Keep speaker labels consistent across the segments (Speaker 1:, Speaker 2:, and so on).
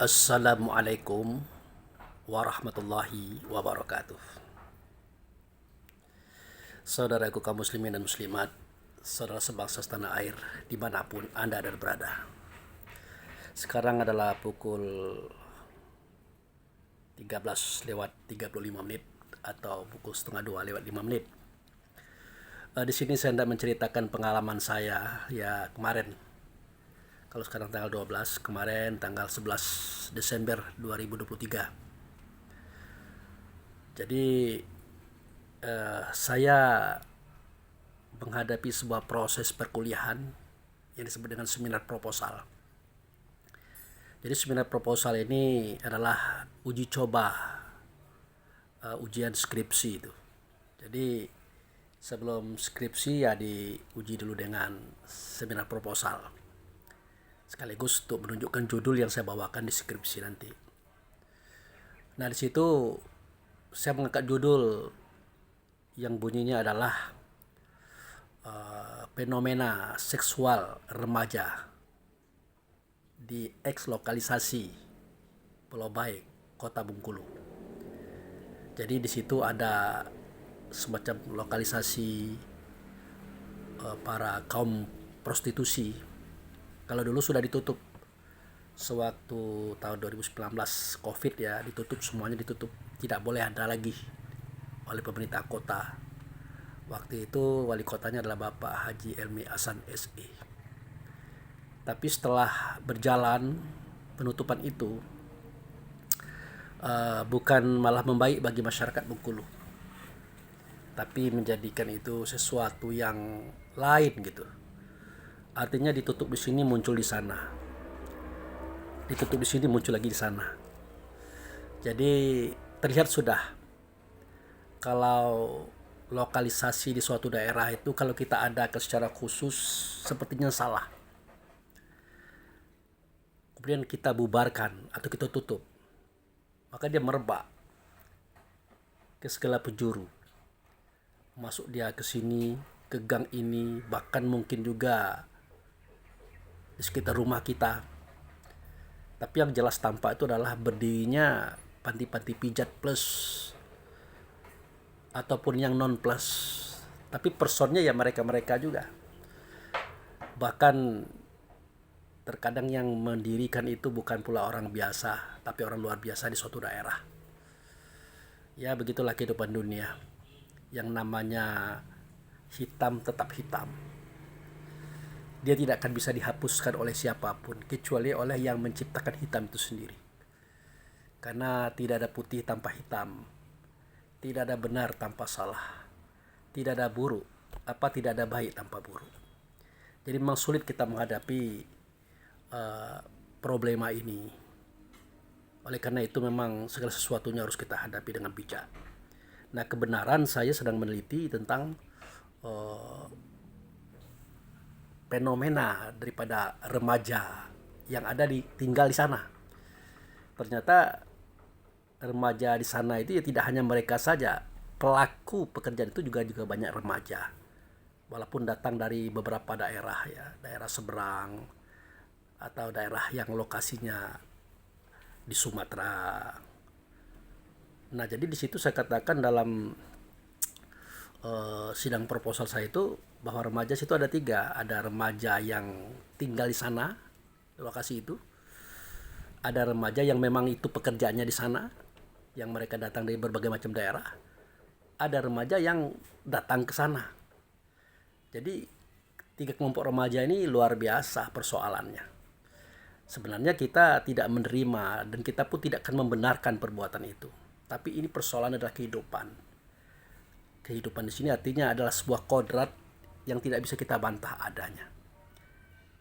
Speaker 1: Assalamualaikum warahmatullahi wabarakatuh. Saudaraku kaum muslimin dan muslimat, saudara sebangsa setanah air dimanapun Anda ada berada. Sekarang adalah pukul 13:35 atau pukul setengah 2 lewat 5 menit. Di sini saya hendak menceritakan pengalaman saya ya kemarin. Kalau sekarang tanggal 12, kemarin tanggal 11 Desember 2023. Jadi saya menghadapi sebuah proses perkuliahan yang disebut dengan seminar proposal. Jadi seminar proposal ini adalah uji coba ujian skripsi itu. Jadi sebelum skripsi ya diuji dulu dengan seminar proposal. Sekaligus untuk menunjukkan judul yang saya bawakan di skripsi nanti. Nah, di situ saya mengangkat judul yang bunyinya adalah fenomena seksual remaja di eks lokalisasi Pulau Baik, Kota Bengkulu. Jadi di situ ada semacam lokalisasi para kaum prostitusi. Kalau dulu sudah ditutup sewaktu tahun 2019 COVID ya, ditutup, semuanya ditutup, tidak boleh ada lagi oleh pemerintah kota. Waktu itu wali kotanya adalah Bapak Haji Elmi Hasan SE. Tapi setelah berjalan penutupan itu bukan malah membaik bagi masyarakat Bengkulu, tapi menjadikan itu sesuatu yang lain gitu. Artinya ditutup di sini muncul di sana, ditutup di sini muncul lagi di sana. Jadi terlihat sudah kalau lokalisasi di suatu daerah itu kalau kita adakan secara khusus sepertinya salah. Kemudian kita bubarkan atau kita tutup, maka dia merebak ke segala penjuru. Masuk dia ke sini, ke gang ini, bahkan mungkin juga di sekitar rumah kita. Tapi yang jelas tampak itu adalah berdirinya panti-panti pijat plus ataupun yang non plus. Tapi personnya ya mereka-mereka juga. Bahkan terkadang yang mendirikan itu bukan pula orang biasa, tapi orang luar biasa di suatu daerah. Ya begitulah kehidupan dunia. Yang namanya hitam tetap hitam. Dia tidak akan bisa dihapuskan oleh siapapun, kecuali oleh yang menciptakan hitam itu sendiri. Karena tidak ada putih tanpa hitam, tidak ada benar tanpa salah, tidak ada buruk, tidak ada baik tanpa buruk. Jadi memang sulit kita menghadapi problema ini. Oleh karena itu memang segala sesuatunya harus kita hadapi dengan bijak. Nah, kebenaran saya sedang meneliti tentang fenomena daripada remaja yang ada tinggal di sana. Ternyata remaja di sana itu ya tidak hanya mereka saja, pelaku pekerjaan itu juga banyak remaja. Walaupun datang dari beberapa daerah ya, daerah seberang atau daerah yang lokasinya di Sumatera. Nah, jadi di situ saya katakan dalam sidang proposal saya itu bahwa remaja situ ada 3. Ada remaja yang tinggal di sana, lokasi itu. Ada remaja yang memang itu pekerjaannya di sana, yang mereka datang dari berbagai macam daerah. Ada remaja yang datang ke sana. Jadi 3 kelompok remaja ini luar biasa persoalannya. Sebenarnya kita tidak menerima dan kita pun tidak akan membenarkan perbuatan itu. Tapi ini persoalan adalah kehidupan. Kehidupan di sini artinya adalah sebuah kodrat yang tidak bisa kita bantah adanya.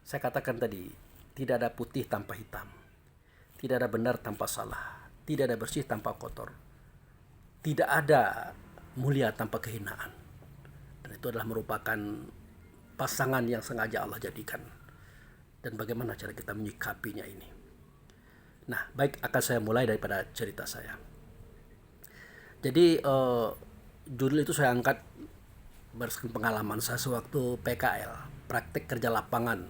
Speaker 1: Saya katakan tadi, tidak ada putih tanpa hitam. Tidak ada benar tanpa salah. Tidak ada bersih tanpa kotor. Tidak ada mulia tanpa kehinaan. Dan itu adalah merupakan pasangan yang sengaja Allah jadikan. Dan bagaimana cara kita menyikapinya ini. Nah, baik, akan saya mulai daripada cerita saya. Jadi judul itu saya angkat berdasarkan pengalaman saya sewaktu PKL, praktek kerja lapangan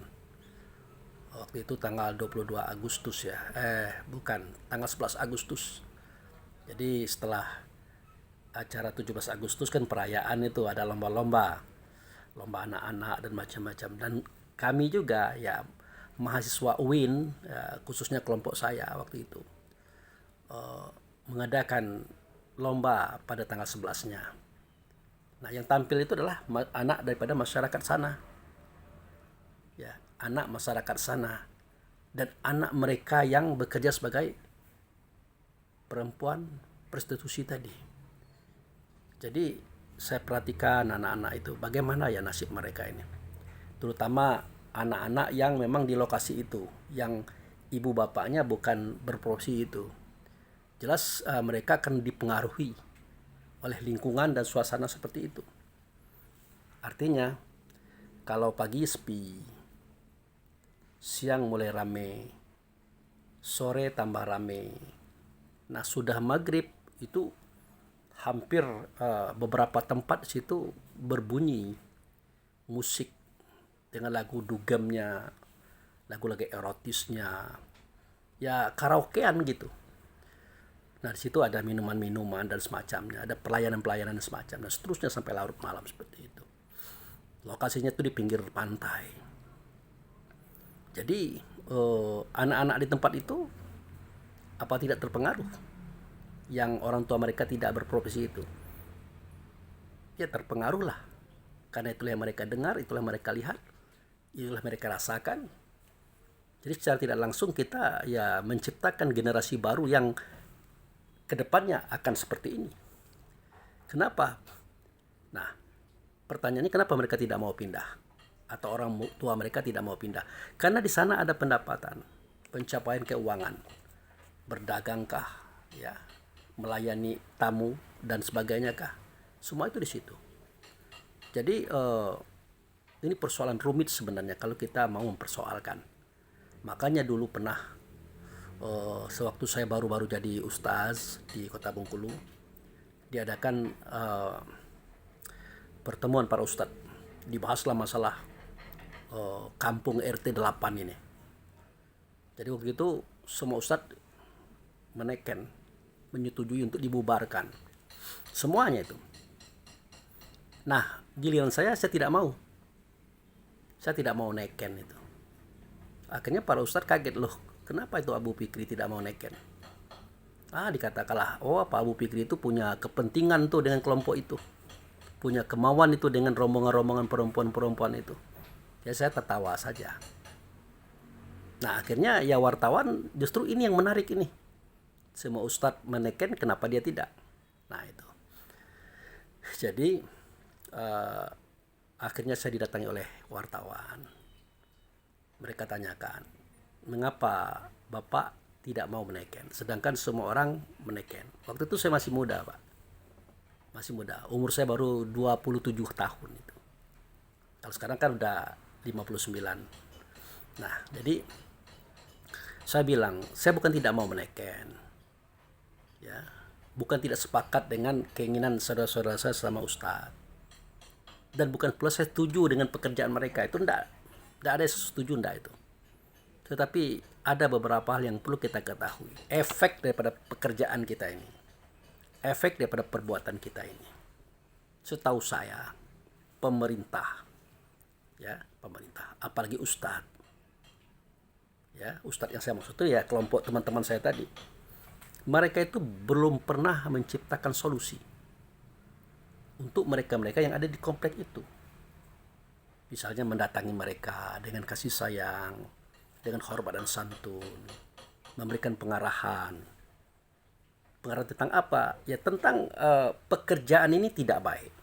Speaker 1: Waktu itu tanggal 22 Agustus ya. Bukan, tanggal 11 Agustus. Jadi setelah acara 17 Agustus kan perayaan itu ada lomba-lomba. Lomba anak-anak dan macam-macam. Dan kami juga ya mahasiswa UIN, ya, khususnya kelompok saya waktu itu mengadakan lomba pada tanggal 11-nya. Nah, yang tampil itu adalah anak daripada masyarakat sana. Ya, anak masyarakat sana dan anak mereka yang bekerja sebagai perempuan prostitusi tadi. Jadi saya perhatikan anak-anak itu bagaimana ya nasib mereka ini. Terutama anak-anak yang memang di lokasi itu, yang ibu bapaknya bukan berprofesi itu. Jelas mereka akan dipengaruhi oleh lingkungan dan suasana seperti itu. Artinya kalau pagi sepi, siang mulai rame, sore tambah rame. Nah, sudah maghrib itu hampir beberapa tempat di situ berbunyi musik dengan lagu dugemnya, lagu-lagu erotisnya, ya karaokean gitu. Nah, di situ ada minuman-minuman dan semacamnya, ada pelayanan-pelayanan dan semacam, dan seterusnya sampai larut malam seperti itu. Lokasinya itu di pinggir pantai. Jadi anak-anak di tempat itu apa tidak terpengaruh yang orang tua mereka tidak berprofesi itu? Ya terpengaruh lah. Karena itulah yang mereka dengar, itulah yang mereka lihat, itulah yang mereka rasakan. Jadi secara tidak langsung kita ya menciptakan generasi baru yang kedepannya akan seperti ini. Kenapa? Nah, pertanyaannya kenapa mereka tidak mau pindah? Atau orang tua mereka tidak mau pindah? Karena di sana ada pendapatan, pencapaian keuangan, berdagangkah, ya, melayani tamu dan sebagainya kah? Semua itu di situ. Jadi ini persoalan rumit sebenarnya kalau kita mau mempersoalkan. Makanya dulu pernah sewaktu saya baru-baru jadi ustaz di Kota Bengkulu, diadakan pertemuan para ustaz, dibahaslah masalah kampung RT 8 ini. Jadi waktu itu semua ustaz meneken, menyetujui untuk dibubarkan semuanya itu. Nah, giliran saya tidak mau. Saya tidak mau neken itu. Akhirnya para ustaz kaget, loh, kenapa itu Abu Fikri tidak mau neken? Dikatakanlah, Pak Abu Fikri itu punya kepentingan tuh dengan kelompok itu. Punya kemauan itu dengan rombongan-rombongan perempuan-perempuan itu. Ya saya tertawa saja. Nah, akhirnya ya wartawan justru ini yang menarik ini. Semua ustaz meneken, kenapa dia tidak? Nah, itu. Jadi akhirnya saya didatangi oleh wartawan. Mereka tanyakan, mengapa Bapak tidak mau meneken? Sedangkan semua orang meneken. Waktu itu saya masih muda, Pak. Masih muda. Umur saya baru 27 tahun itu. Kalau sekarang kan udah 59. Nah, jadi saya bilang, saya bukan tidak mau meneken. Ya, bukan tidak sepakat dengan keinginan saudara-saudara saya selama ustaz. Dan bukan pula saya setuju dengan pekerjaan mereka. Itu tidak ada yang setuju itu. Tetapi ada beberapa hal yang perlu kita ketahui. Efek daripada pekerjaan kita ini. Efek daripada perbuatan kita ini. Setahu saya, pemerintah, apalagi ustadz, ustadz yang saya maksud itu ya kelompok teman-teman saya tadi. Mereka itu belum pernah menciptakan solusi untuk mereka-mereka yang ada di komplek itu. Misalnya mendatangi mereka dengan kasih sayang, dengan hormat dan santun, memberikan pengarahan. Pengarahan tentang apa? Ya tentang pekerjaan ini tidak baik.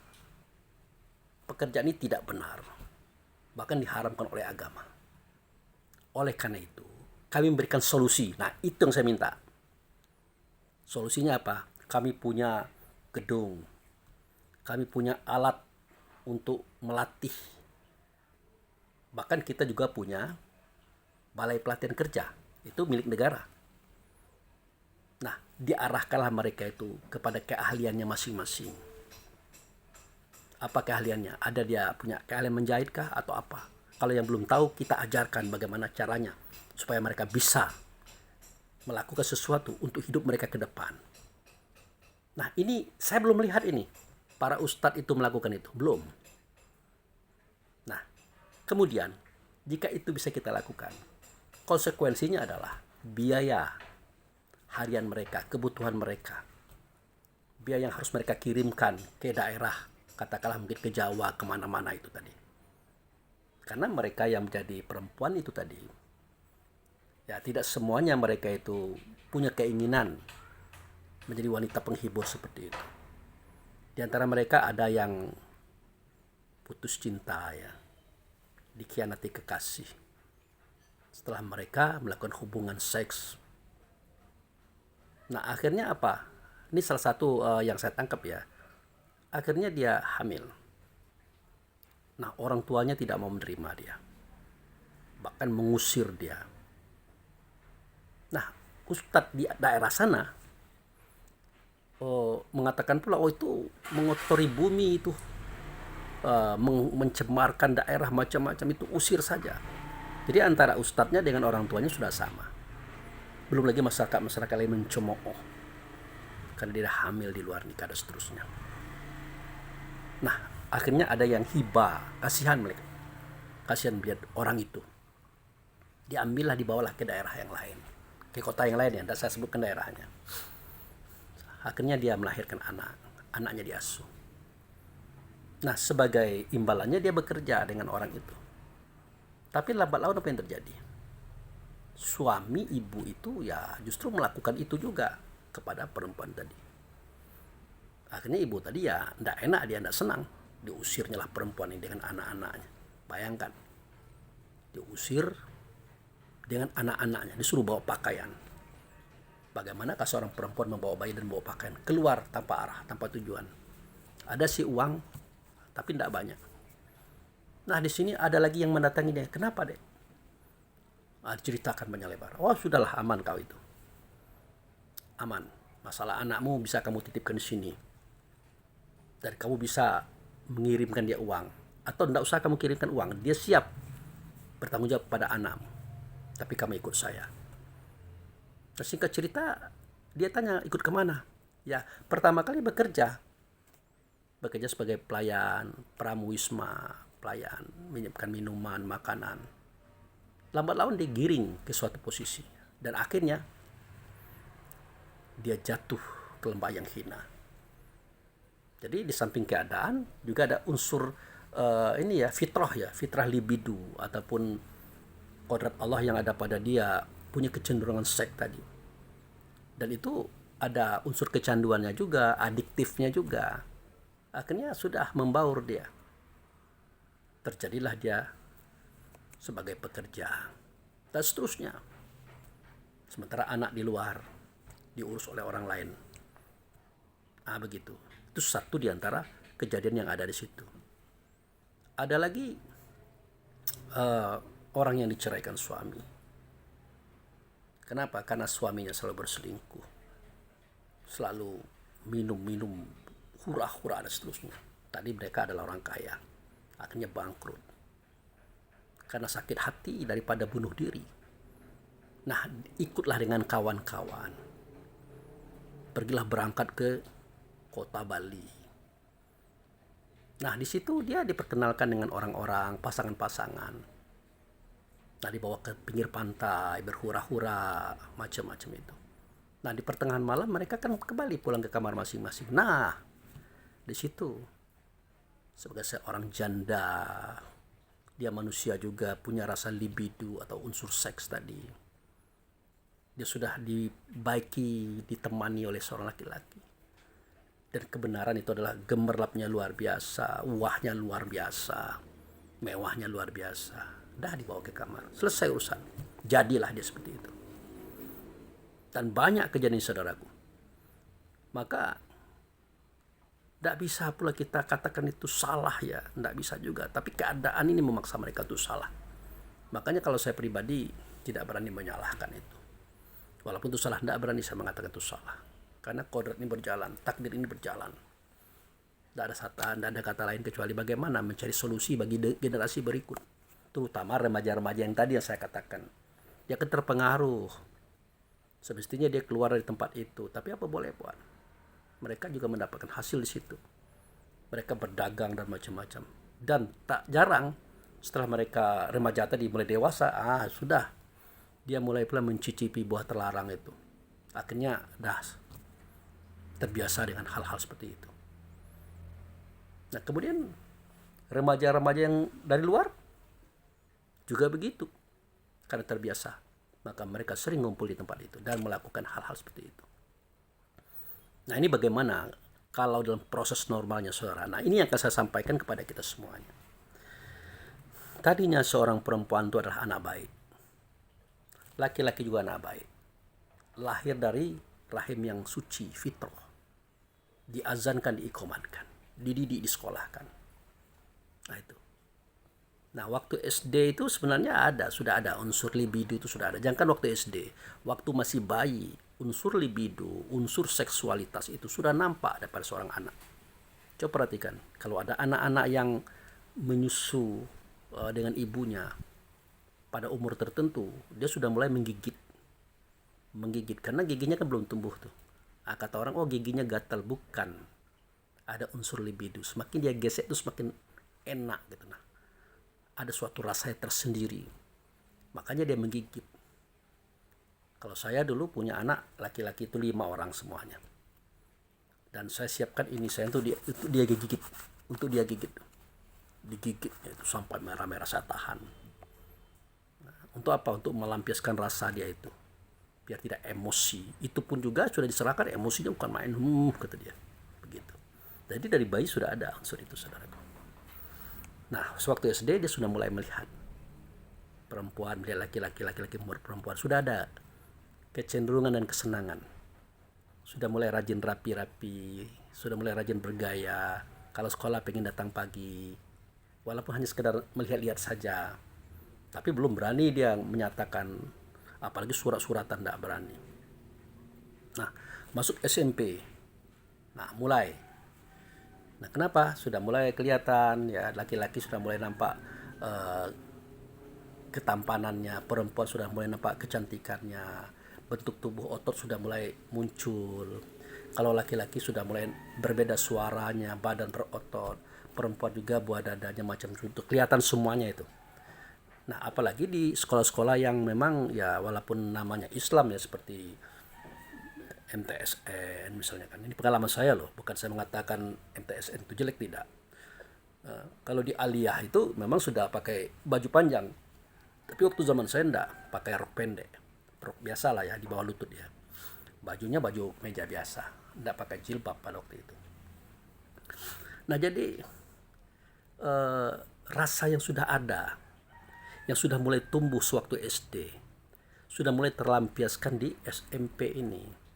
Speaker 1: Pekerjaan ini tidak benar. Bahkan diharamkan oleh agama. Oleh karena itu, kami memberikan solusi. Nah, itu yang saya minta. Solusinya apa? Kami punya gedung. Kami punya alat untuk melatih. Bahkan kita juga punya balai pelatihan kerja. Itu milik negara. Nah, diarahkanlah mereka itu kepada keahliannya masing-masing. Apa keahliannya? Ada dia punya keahlian menjahit kah atau apa? Kalau yang belum tahu, kita ajarkan bagaimana caranya supaya mereka bisa melakukan sesuatu untuk hidup mereka ke depan. Nah, ini saya belum melihat ini. Para ustadz itu melakukan itu. Belum. Nah, kemudian jika itu bisa kita lakukan, konsekuensinya adalah biaya harian mereka, kebutuhan mereka, biaya yang harus mereka kirimkan ke daerah, katakanlah mungkin ke Jawa, kemana-mana itu tadi. Karena mereka yang menjadi perempuan itu tadi, ya tidak semuanya mereka itu punya keinginan menjadi wanita penghibur seperti itu. Di antara mereka ada yang putus cinta ya, dikhianati kekasih. Setelah mereka melakukan hubungan seks. Nah, akhirnya apa? Ini salah satu yang saya tangkap ya. Akhirnya dia hamil. Nah, orang tuanya tidak mau menerima dia. Bahkan mengusir dia. Nah, ustadz di daerah sana mengatakan pula, itu mengotori bumi itu, mencemarkan daerah macam-macam, itu usir saja. Jadi antara ustadznya dengan orang tuanya sudah sama. Belum lagi masyarakat lain mencemooh karena dia hamil di luar nikah dan seterusnya. Nah, akhirnya ada yang hibah, kasihan mereka. Kasihan melihat orang itu. Diambillah, dibawalah ke daerah yang lain, ke kota yang lain ya, dan saya sebutkan daerahnya. Akhirnya dia melahirkan anaknya diasuh. Nah, sebagai imbalannya dia bekerja dengan orang itu. Tapi lambat laun apa yang terjadi? Suami ibu itu ya justru melakukan itu juga kepada perempuan tadi. Akhirnya ibu tadi ya tidak enak, dia tidak senang. Diusirnya lah perempuan ini dengan anak-anaknya. Bayangkan, diusir dengan anak-anaknya, disuruh bawa pakaian. Bagaimanakah seorang perempuan membawa bayi dan membawa pakaian? Keluar tanpa arah, tanpa tujuan. Ada si uang, tapi tidak banyak. Nah, di sini ada lagi yang mendatangi dia. Kenapa, Dek? Ceritakan banyak lebar. Oh, sudahlah, aman kau itu. Aman. Masalah anakmu bisa kamu titipkan di sini. Dan kamu bisa mengirimkan dia uang. Atau tidak usah kamu kirimkan uang. Dia siap bertanggung jawab pada anakmu. Tapi kamu ikut saya. Singkat cerita, dia tanya ikut kemana? Ya, pertama kali bekerja sebagai pelayan pramuwisma, pelayan menyiapkan minuman, makanan. Lambat laun digiring ke suatu posisi dan akhirnya dia jatuh ke lembah yang hina. Jadi di samping keadaan juga ada unsur fitrah libido ataupun kodrat Allah yang ada pada dia, punya kecenderungan seks tadi. Dan itu ada unsur kecanduannya juga, adiktifnya juga. Akhirnya sudah membaur dia. Terjadilah dia sebagai pekerja dan seterusnya. Sementara anak di luar diurus oleh orang lain. Begitu. Itu satu di antara kejadian yang ada di situ. Ada lagi orang yang diceraikan suami. Kenapa? Karena suaminya selalu berselingkuh, selalu minum hura-hura dan seterusnya. Tadi mereka adalah orang kaya, akhirnya bangkrut karena sakit hati daripada bunuh diri. Nah, ikutlah dengan kawan-kawan, pergilah berangkat ke kota Bali. Nah, di situ dia diperkenalkan dengan orang-orang, pasangan-pasangan. Nah, dibawa ke pinggir pantai, berhura-hura, macam-macam itu. Nah, di pertengahan malam mereka kan kembali pulang ke kamar masing-masing. Nah, di situ sebagai seorang janda, dia manusia juga, punya rasa libido atau unsur seks tadi. Dia sudah dibaiki, ditemani oleh seorang laki-laki. Dan kebenaran itu adalah gemerlapnya luar biasa, wahnya luar biasa, mewahnya luar biasa. Dah dibawa ke kamar, selesai urusan. Jadilah dia seperti itu. Dan banyak kejadian, saudaraku. Maka tidak bisa pula kita katakan itu salah ya, tidak bisa juga. Tapi keadaan ini memaksa mereka itu salah. Makanya kalau saya pribadi tidak berani menyalahkan itu. Walaupun itu salah, tidak berani saya mengatakan itu salah. Karena kodrat ini berjalan, takdir ini berjalan. Tidak ada kata lain kecuali bagaimana mencari solusi bagi generasi berikut. terutama remaja-remaja yang tadi yang saya katakan. Dia akan terpengaruh. Semestinya dia keluar dari tempat itu, tapi apa boleh buat? Mereka juga mendapatkan hasil di situ. Mereka berdagang dan macam-macam. Dan tak jarang setelah mereka remaja tadi mulai dewasa, sudah dia mulai pula mencicipi buah terlarang itu. Akhirnya dah terbiasa dengan hal-hal seperti itu. Nah, kemudian remaja-remaja yang dari luar juga begitu. Karena terbiasa, maka mereka sering ngumpul di tempat itu dan melakukan hal-hal seperti itu. Nah, ini bagaimana kalau dalam proses normalnya saudara. Nah, ini yang akan saya sampaikan kepada kita semuanya. Tadinya seorang perempuan itu adalah anak baik. Laki-laki juga anak baik. Lahir dari rahim yang suci, fitrah. Diazankan, diikomankan, dididik, disekolahkan. Nah itu. Nah waktu SD itu sebenarnya sudah ada unsur libido itu sudah ada. Jangan kan waktu SD, waktu masih bayi, unsur libido, unsur seksualitas itu sudah nampak pada seorang anak. Coba perhatikan, kalau ada anak-anak yang menyusu dengan ibunya pada umur tertentu, dia sudah mulai menggigit karena giginya kan belum tumbuh tuh. Kata orang, giginya gatal. Bukan, ada unsur libido. Semakin dia gesek itu semakin enak gitu. Nah, ada suatu rasa tersendiri, makanya dia menggigit. Kalau saya dulu punya anak laki-laki itu 5 orang semuanya, dan saya siapkan ini saya untuk dia gigit, digigit itu sampai merah-merah saya tahan. Nah, untuk apa? Untuk melampiaskan rasa dia itu, biar tidak emosi. Itu pun juga sudah diserahkan, emosinya bukan main, kata dia begitu. Jadi dari bayi sudah ada unsur itu, saudaraku. Nah, sewaktu SD dia sudah mulai melihat perempuan, melihat laki-laki perempuan, sudah ada kecenderungan dan kesenangan. Sudah mulai rajin rapi-rapi, sudah mulai rajin bergaya. Kalau sekolah pengen datang pagi, walaupun hanya sekedar melihat-lihat saja, tapi belum berani dia menyatakan, apalagi surat-suratan, tidak berani. Nah, masuk SMP, nah mulai. Nah, kenapa? Sudah mulai kelihatan ya, laki-laki sudah mulai nampak ketampanannya, perempuan sudah mulai nampak kecantikannya, bentuk tubuh otot sudah mulai muncul. Kalau laki-laki sudah mulai berbeda suaranya, badan berotot, perempuan juga buah dadanya macam itu, kelihatan semuanya itu. Nah, apalagi di sekolah-sekolah yang memang ya walaupun namanya Islam ya, seperti MTSN misalnya kan. Ini pengalaman saya loh, bukan saya mengatakan MTSN itu jelek, tidak. Kalau di Aliyah itu memang sudah pakai baju panjang. Tapi waktu zaman saya enggak, pakai rok pendek. Rok biasa lah ya, di bawah lutut ya. Bajunya baju meja biasa, enggak pakai jilbab pada waktu itu. Nah, jadi rasa yang sudah ada, yang sudah mulai tumbuh sewaktu SD, sudah mulai terlampiaskan di SMP ini.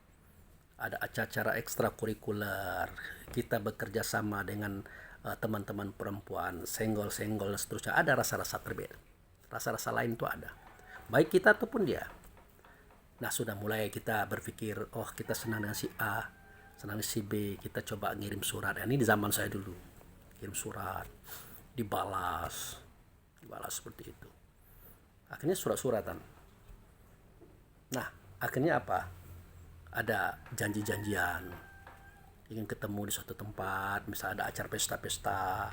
Speaker 1: Ada acara ekstrakurikuler, kita bekerja sama dengan teman-teman perempuan, senggol-senggol dan seterusnya. Ada rasa-rasa berbeda, rasa-rasa lain itu ada, baik kita ataupun dia. Nah, sudah mulai kita berpikir, kita senang dengan si A, senang dengan si B, kita coba ngirim surat. Ini di zaman saya dulu, kirim surat, dibalas seperti itu. Akhirnya surat-suratan. Nah, akhirnya apa? Ada janji-janjian, ingin ketemu di suatu tempat, misalnya ada acara pesta-pesta.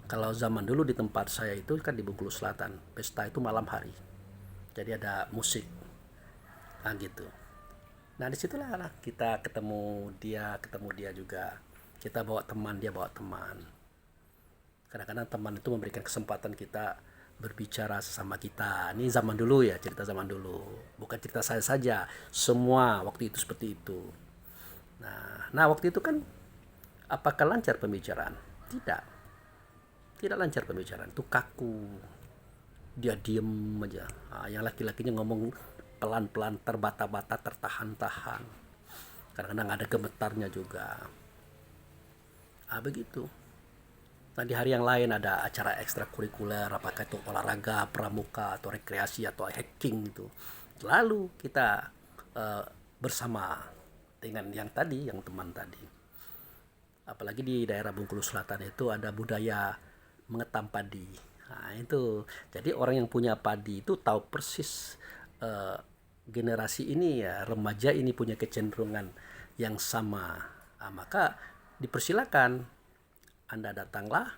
Speaker 1: Kalau zaman dulu di tempat saya itu kan di Bengkulu Selatan, pesta itu malam hari, jadi ada musik, nah gitu. Nah, disitulah kita ketemu dia juga, kita bawa teman, dia bawa teman. Kadang-kadang teman itu memberikan kesempatan kita berbicara sesama kita. Ini zaman dulu ya, cerita zaman dulu, bukan cerita saya saja, semua waktu itu seperti itu. Nah waktu itu kan, apakah lancar pembicaraan? Tidak lancar pembicaraan, itu kaku, dia diem aja. Yang laki-lakinya ngomong pelan-pelan, terbata-bata, tertahan-tahan, kadang-kadang ada gemetarnya juga. Begitu. Nah, di hari yang lain ada acara ekstrakurikuler, apakah itu olahraga, pramuka, atau rekreasi, atau hiking gitu. Lalu kita bersama dengan yang teman tadi. Apalagi di daerah Bengkulu Selatan itu ada budaya mengetam padi. Nah, itu. Jadi orang yang punya padi itu tahu persis eh, generasi ini ya, remaja ini punya kecenderungan yang sama. Nah, maka dipersilakan Anda datanglah,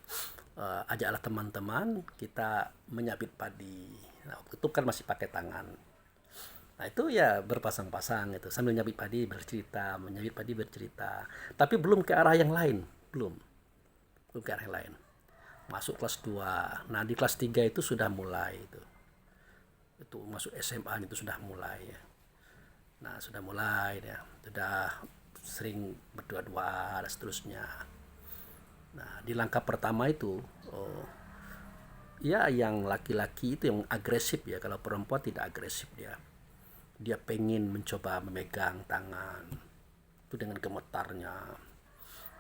Speaker 1: ajaklah teman-teman, kita menyabit padi. Nah, waktu itu kan masih pakai tangan. Nah, itu ya berpasang-pasang itu sambil nyabit padi bercerita, menyabit padi bercerita. Tapi belum ke arah yang lain, belum. Belum ke arah yang lain. Masuk kelas 2. Nah, di kelas 3 itu sudah mulai itu. Itu masuk SMA itu sudah mulai ya. Nah, sudah mulai ya. Sudah sering berdua-dua dan seterusnya. Nah, di langkah pertama itu, oh, ya yang laki-laki itu yang agresif ya. Kalau perempuan tidak agresif dia. Dia pengen mencoba memegang tangan itu dengan gemetarnya.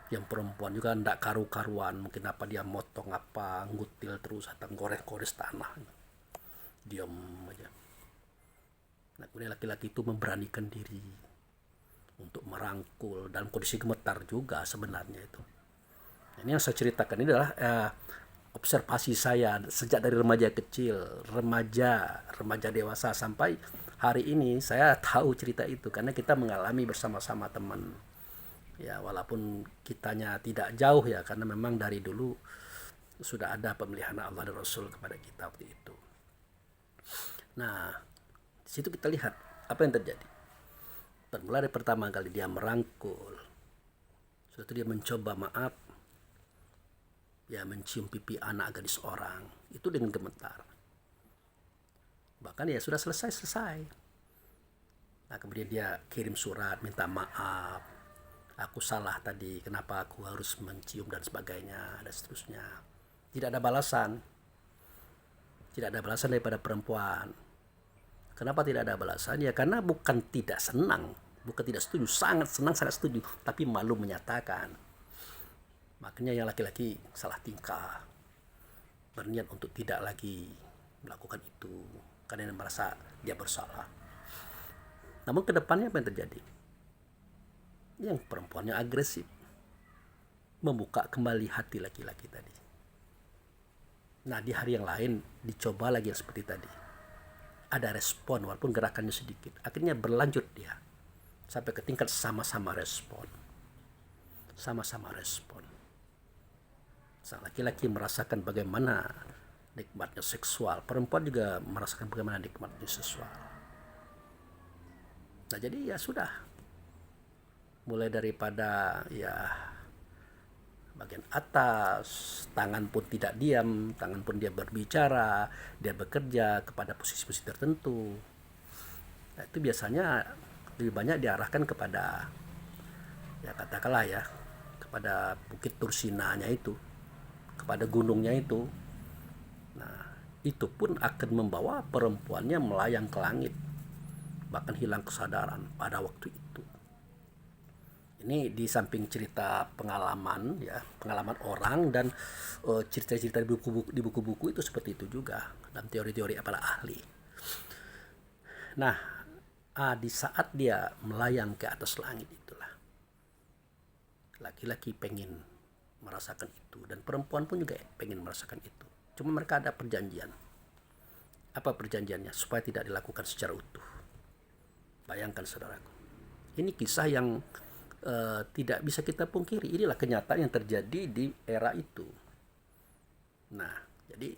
Speaker 1: Yang perempuan juga ndak karu-karuan, mungkin apa dia motong apa, ngutil terus atau gores-gores tanah. Diam aja. Nah, kemudian laki-laki itu memberanikan diri untuk merangkul dalam kondisi gemetar juga sebenarnya itu. Ini yang saya ceritakan ini adalah observasi saya sejak dari remaja kecil, remaja dewasa sampai hari ini saya tahu cerita itu karena kita mengalami bersama-sama teman. Ya, walaupun kitanya tidak jauh ya, karena memang dari dulu sudah ada pemeliharaan Allah dan Rasul kepada kita waktu itu. Nah, di situ kita lihat apa yang terjadi. Bermula dari pertama kali dia merangkul, sudah itu dia mencoba maaf, ya mencium pipi anak gadis orang itu dengan gemetar. Bahkan ya sudah selesai. Nah, kemudian dia kirim surat minta maaf. Aku salah tadi, kenapa aku harus mencium dan sebagainya dan seterusnya. Tidak ada balasan. Tidak ada balasan daripada perempuan. Kenapa tidak ada balasan? Ya karena bukan tidak senang, bukan tidak setuju, sangat senang, sangat setuju, tapi malu menyatakan. Makanya yang laki-laki salah tingkah, berniat untuk tidak lagi melakukan itu karena merasa dia bersalah. Namun kedepannya apa yang terjadi? Yang perempuannya agresif, membuka kembali hati laki-laki tadi. Nah, di hari yang lain dicoba lagi yang seperti tadi. Ada respon walaupun gerakannya sedikit. Akhirnya berlanjut dia sampai ke tingkat sama-sama respon. Sama-sama respon. Sang laki-laki merasakan bagaimana nikmatnya seksual. Perempuan juga merasakan bagaimana nikmatnya seksual. Nah, jadi ya sudah. Mulai daripada ya bagian atas, tangan pun tidak diam, tangan pun dia berbicara, dia bekerja kepada posisi-posisi tertentu. Nah, itu biasanya lebih banyak diarahkan kepada ya katakanlah ya kepada Bukit Tursinanya itu, kepada gunungnya itu. Nah, itu pun akan membawa perempuannya melayang ke langit, bahkan hilang kesadaran pada waktu itu. Ini di samping cerita pengalaman ya, pengalaman orang dan cerita-cerita di buku-buku itu seperti itu juga dan teori-teori para ahli. Nah, di saat dia melayang ke atas langit itulah laki-laki pengen merasakan itu dan perempuan pun juga pengen merasakan itu. Cuma mereka ada perjanjian. Apa perjanjiannya? Supaya tidak dilakukan secara utuh. Bayangkan saudaraku. Ini kisah yang tidak bisa kita pungkiri. Inilah kenyataan yang terjadi di era itu. Nah, jadi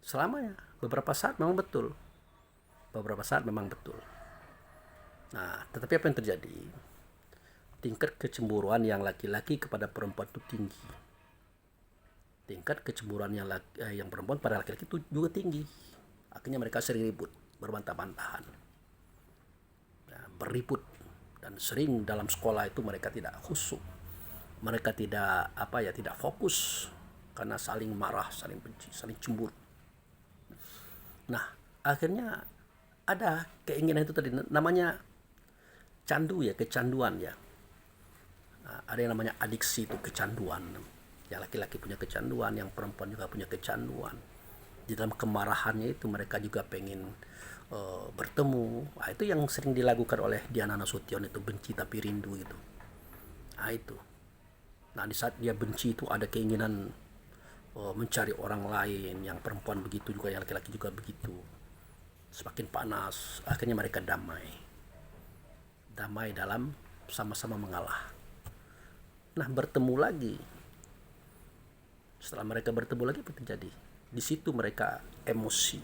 Speaker 1: selamanya beberapa saat memang betul. Beberapa saat memang betul. Nah, tetapi apa yang terjadi? Tingkat kecemburuan yang laki-laki kepada perempuan itu tinggi. Tingkat kecemburuan yang perempuan pada laki-laki itu juga tinggi. Akhirnya mereka sering ribut, berbantah-bantahan. Ya, berribut. Dan sering dalam sekolah itu mereka tidak khusyuk, mereka tidak tidak fokus karena saling marah, saling benci, saling cemburu. Nah, akhirnya ada keinginan itu tadi, namanya candu ya, kecanduan ya. Nah, ada yang namanya adiksi, itu kecanduan. Yang laki-laki punya kecanduan, yang perempuan juga punya kecanduan. Di dalam kemarahannya itu mereka juga pengen bertemu. Nah, itu yang sering dilakukan oleh Diana Nasution itu, benci tapi rindu itu. Nah, itu. Nah, di saat dia benci itu ada keinginan mencari orang lain, yang perempuan begitu juga, yang laki-laki juga begitu. Semakin panas, akhirnya mereka damai dalam sama-sama mengalah. Nah, bertemu lagi. Setelah mereka bertemu lagi, apa terjadi? Di situ mereka emosi.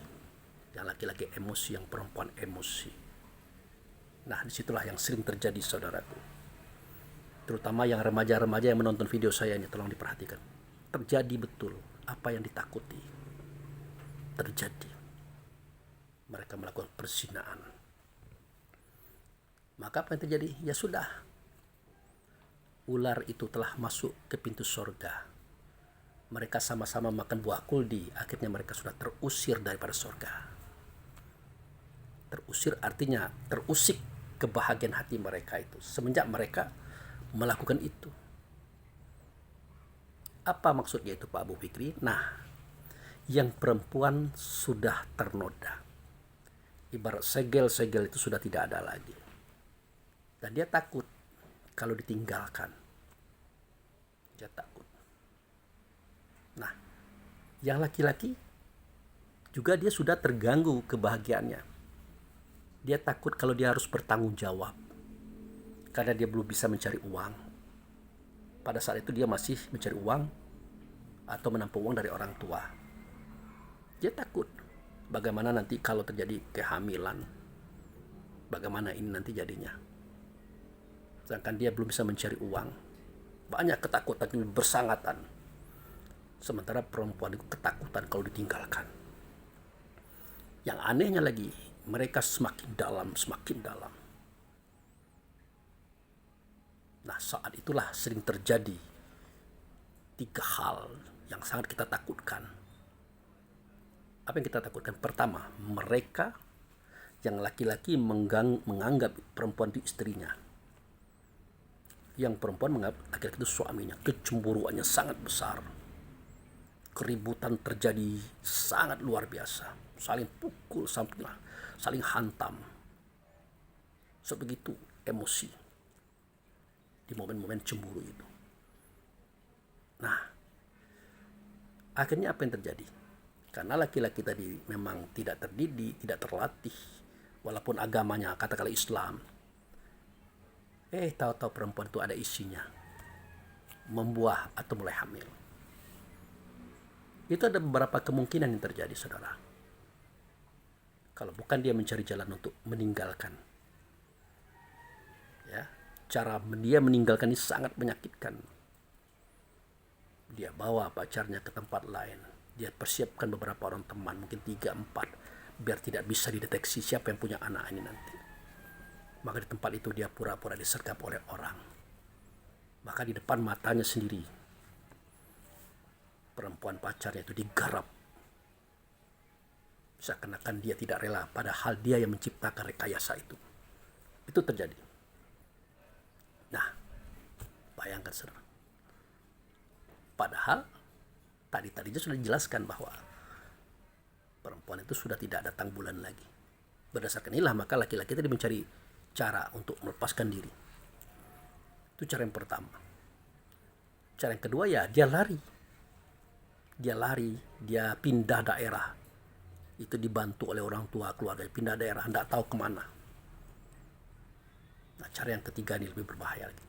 Speaker 1: Yang laki-laki emosi, yang perempuan emosi. Nah, disitulah yang sering terjadi, saudaraku. Terutama yang remaja-remaja yang menonton video saya ini, tolong diperhatikan. Terjadi betul apa yang ditakuti. Terjadi. Mereka melakukan perzinaan. Maka apa yang terjadi? Ya sudah. Ular itu telah masuk ke pintu sorga. Mereka sama-sama makan buah kuldi. Akhirnya mereka sudah terusir daripada sorga. Terusir artinya terusik kebahagiaan hati mereka itu. Semenjak mereka melakukan itu. Apa maksudnya itu, Pak Abu Fikri? Nah, yang perempuan sudah ternoda. Ibarat segel-segel itu sudah tidak ada lagi. Dan dia takut kalau ditinggalkan. Dia takut. Nah, yang laki-laki juga dia sudah terganggu kebahagiaannya. Dia takut kalau dia harus bertanggung jawab. Karena dia belum bisa mencari uang. Pada saat itu dia masih mencari uang atau menampung uang dari orang tua. Dia takut bagaimana nanti kalau terjadi kehamilan. Bagaimana ini nanti jadinya. Sedangkan dia belum bisa mencari uang. Banyak ketakutan bersangatan. Sementara perempuan itu ketakutan kalau ditinggalkan. Yang anehnya lagi, mereka semakin dalam, semakin dalam. Nah, saat itulah sering terjadi 3 hal yang sangat kita takutkan. Apa yang kita takutkan? Pertama, mereka yang laki-laki menganggap perempuan itu istrinya. Yang perempuan menganggap laki-laki itu suaminya. Kecemburuannya sangat besar. Keributan terjadi sangat luar biasa. Saling pukul, saling hantam. Sebegitu emosi di momen-momen cemburu itu. Nah, akhirnya apa yang terjadi? Karena laki-laki tadi memang tidak terdidik, tidak terlatih, walaupun agamanya katakanlah Islam. Tahu-tahu perempuan itu ada isinya, membuah atau mulai hamil. Itu ada beberapa kemungkinan yang terjadi, saudara. Kalau bukan dia mencari jalan untuk meninggalkan. Ya, cara dia meninggalkan ini sangat menyakitkan. Dia bawa pacarnya ke tempat lain. Dia persiapkan beberapa orang teman, mungkin 3-4, biar tidak bisa dideteksi siapa yang punya anak ini nanti. Maka di tempat itu dia pura-pura disergap oleh orang. Maka di depan matanya sendiri, perempuan pacarnya itu digarap. Seakan-akan dia tidak rela, padahal dia yang menciptakan rekayasa itu. Itu terjadi. Nah, bayangkan saudara. Padahal tadinya sudah dijelaskan bahwa perempuan itu sudah tidak datang bulan lagi. Berdasarkan inilah maka laki-laki tadi mencari cara untuk melepaskan diri. Itu cara yang pertama. Cara yang kedua ya dia lari. Dia pindah daerah. Itu dibantu oleh orang tua keluarga, pindah daerah, tidak tahu kemana. Nah, cara yang ketiga ini lebih berbahaya lagi.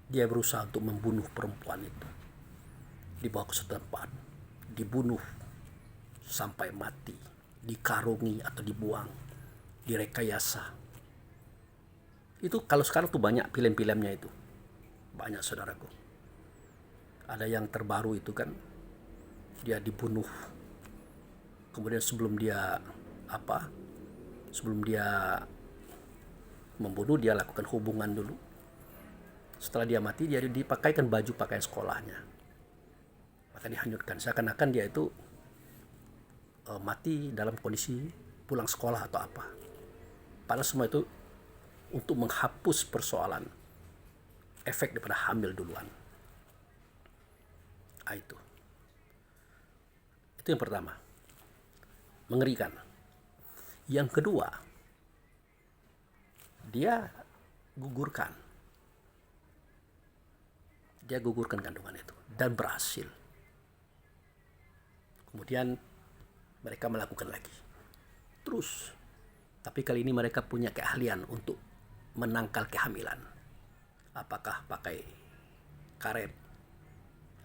Speaker 1: Dia berusaha untuk membunuh perempuan itu. Dibawa ke suatu tempat, dibunuh sampai mati, dikarungi atau dibuang, direkayasa. Itu kalau sekarang tuh banyak film-filmnya itu. Banyak saudaraku. Ada yang terbaru itu kan, dia dibunuh. Kemudian sebelum dia membunuh, dia lakukan hubungan dulu. Setelah dia mati, dia dipakaikan baju pakaian sekolahnya. Maka dihanyutkan. Seakan-akan dia itu mati dalam kondisi pulang sekolah atau apa. Padahal semua itu untuk menghapus persoalan efek daripada hamil duluan. Itu yang pertama. Mengerikan. Yang kedua, dia gugurkan kandungan itu dan berhasil. Kemudian mereka melakukan lagi. Terus. Tapi kali ini mereka punya keahlian untuk menangkal kehamilan. Apakah pakai karet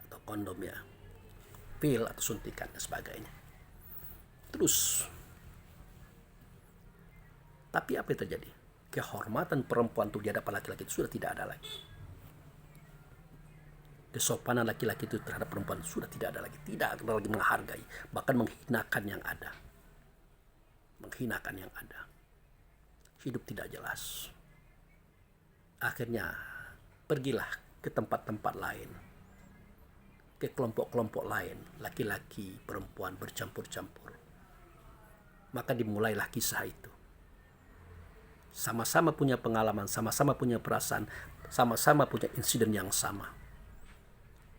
Speaker 1: atau kondom ya, pil atau suntikan dan sebagainya. Terus. Tapi apa yang terjadi? Kehormatan perempuan untuk di hadapan laki-laki itu sudah tidak ada lagi. Kesopanan laki-laki itu terhadap perempuan sudah tidak ada lagi. Tidak ada lagi menghargai, bahkan menghinakan yang ada. Menghinakan yang ada. Hidup tidak jelas. Akhirnya pergilah ke tempat-tempat lain, ke kelompok-kelompok lain, laki-laki, perempuan bercampur-campur. Maka dimulailah kisah itu. Sama-sama punya pengalaman, sama-sama punya perasaan, sama-sama punya insiden yang sama.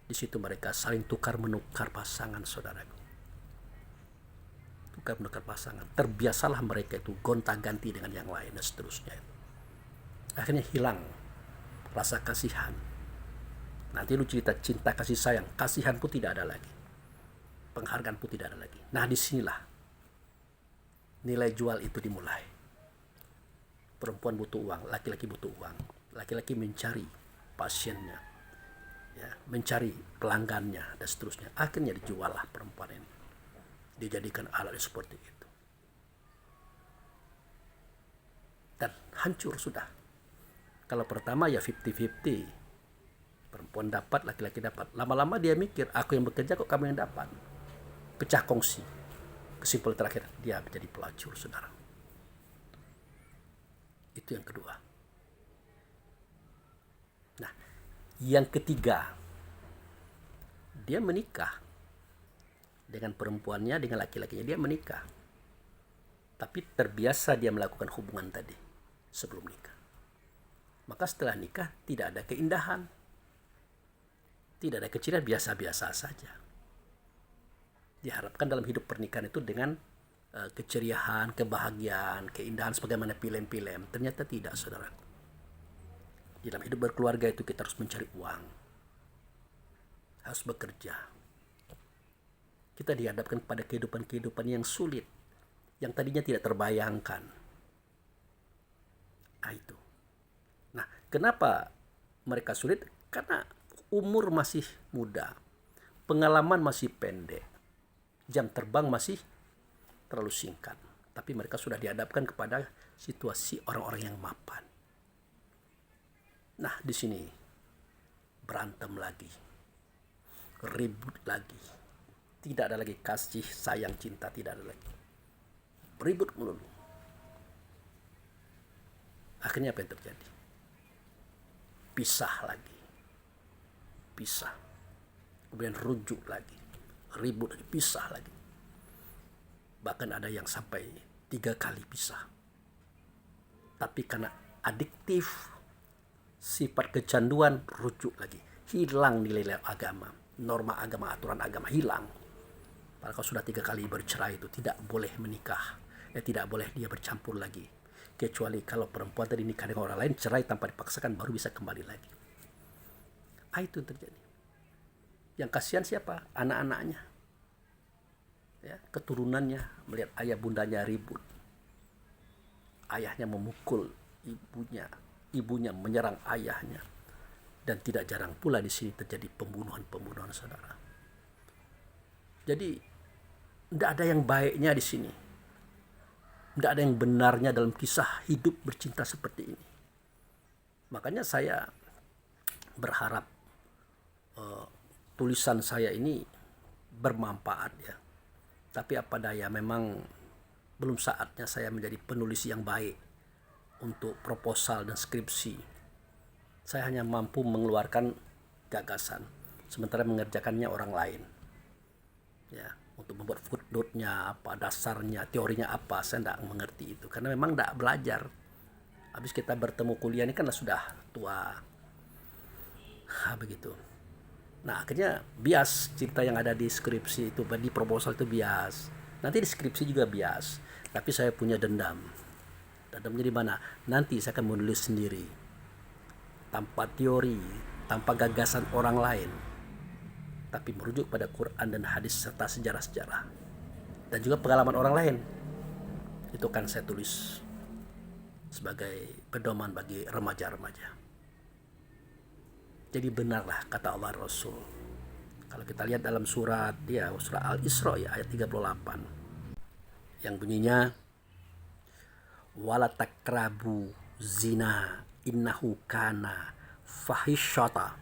Speaker 1: Di situ mereka saling tukar-menukar pasangan, saudaraku. Tukar-menukar pasangan. Terbiasalah mereka itu gonta-ganti dengan yang lain dan seterusnya. Akhirnya hilang rasa kasihan. Nanti lu cerita cinta kasih sayang, kasihan pun tidak ada lagi. Penghargaan pun tidak ada lagi. Nah, disinilah nilai jual itu dimulai. Perempuan butuh uang, laki-laki butuh uang. Laki-laki mencari pasiennya, ya, mencari pelanggannya dan seterusnya. Akhirnya dijual lah perempuan ini, dijadikan alat seperti itu, dan hancur sudah. Kalau pertama ya 50-50, perempuan dapat, laki-laki dapat. Lama-lama dia mikir, aku yang bekerja kok kamu yang dapat. Pecah kongsi. Kesimpulan terakhir, dia menjadi pelacur, saudara. Itu yang kedua. Nah, yang ketiga, dia menikah dengan perempuannya, dengan laki-lakinya. Dia menikah, tapi terbiasa dia melakukan hubungan tadi sebelum nikah. Maka setelah nikah tidak ada keindahan, tidak ada keceriaan, biasa-biasa saja. Diharapkan dalam hidup pernikahan itu dengan keceriaan, kebahagiaan, keindahan sebagaimana film-film. Ternyata tidak, saudaraku. Di dalam hidup berkeluarga itu kita harus mencari uang, harus bekerja. Kita dihadapkan pada kehidupan-kehidupan yang sulit, yang tadinya tidak terbayangkan. Itu. Nah, kenapa mereka sulit? Karena umur masih muda, pengalaman masih pendek, jam terbang masih terlalu singkat. Tapi mereka sudah dihadapkan kepada situasi orang-orang yang mapan. Nah, di sini berantem lagi, ribut lagi. Tidak ada lagi kasih, sayang, cinta, tidak ada lagi. Ribut melulu. Akhirnya apa yang terjadi? Pisah lagi. Pisah. Kemudian rujuk lagi. Ribut lagi, pisah lagi. Bahkan ada yang sampai 3 kali pisah. Tapi karena adiktif, sifat kecanduan, rujuk lagi. Hilang nilai agama, norma agama, aturan agama hilang. Padahal kalau sudah 3 kali bercerai itu tidak boleh menikah. Tidak boleh dia bercampur lagi. Kecuali kalau perempuan tadi nikah dengan orang lain, cerai tanpa dipaksakan, baru bisa kembali lagi. Itu yang terjadi. Yang kasihan siapa? Anak-anaknya. Ya, keturunannya melihat ayah bundanya ribut. Ayahnya memukul ibunya, ibunya menyerang ayahnya. Dan tidak jarang pula di sini terjadi pembunuhan-pembunuhan, saudara. Jadi tidak ada yang baiknya di sini. Tidak ada yang benarnya dalam kisah hidup bercinta seperti ini. Makanya saya berharap tulisan saya ini bermanfaat ya. Tapi apa daya, memang belum saatnya saya menjadi penulis yang baik untuk proposal dan skripsi. Saya hanya mampu mengeluarkan gagasan, sementara mengerjakannya orang lain. Ya, untuk membuat footnote-nya apa, dasarnya, teorinya apa, saya tidak mengerti itu. Karena memang tidak belajar. Habis kita bertemu kuliah ini kan sudah tua. Begitu. Nah, akhirnya bias cerita yang ada di skripsi itu, di proposal itu bias. Nanti di skripsi juga bias. Tapi saya punya dendam. Dendamnya di mana? Nanti saya akan menulis sendiri. Tanpa teori, tanpa gagasan orang lain. tapi merujuk pada Quran dan hadis serta sejarah-sejarah dan juga pengalaman orang lain. Itu kan saya tulis sebagai pedoman bagi remaja-remaja. Jadi benarlah kata Allah Rasul. Kalau kita lihat dalam surah Al-Isra ya, ayat 38 yang bunyinya wala takrabu zina innahu kana fahisyata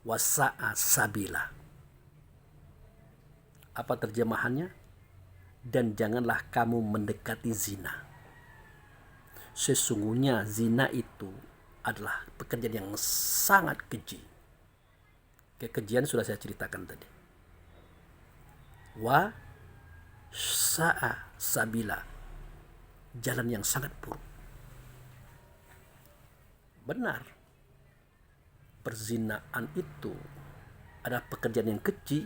Speaker 1: wasa'a sabila. Apa terjemahannya? Dan janganlah kamu mendekati zina. Sesungguhnya zina itu adalah pekerjaan yang sangat keji. Kekejian sudah saya ceritakan tadi. Wa sa'a sabila, jalan yang sangat buruk. Benar, perzinaan itu adalah pekerjaan yang keji.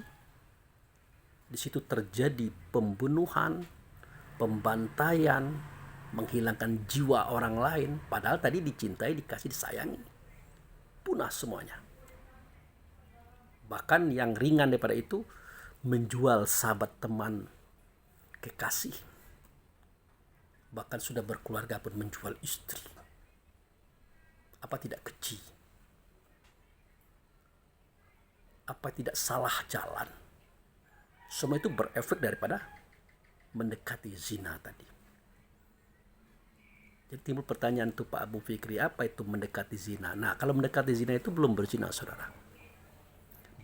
Speaker 1: Di situ terjadi pembunuhan, pembantaian, menghilangkan jiwa orang lain, padahal tadi dicintai, dikasih, disayangi. Punah semuanya. Bahkan yang ringan daripada itu, menjual sahabat, teman, kekasih. Bahkan sudah berkeluarga pun menjual istri. Apa tidak keji? Apa tidak salah jalan? Semua itu berefek daripada mendekati zina tadi. Jadi timbul pertanyaan tuh Pak Abu Fikri, apa itu mendekati zina? Nah, kalau mendekati zina itu belum berzina, saudara.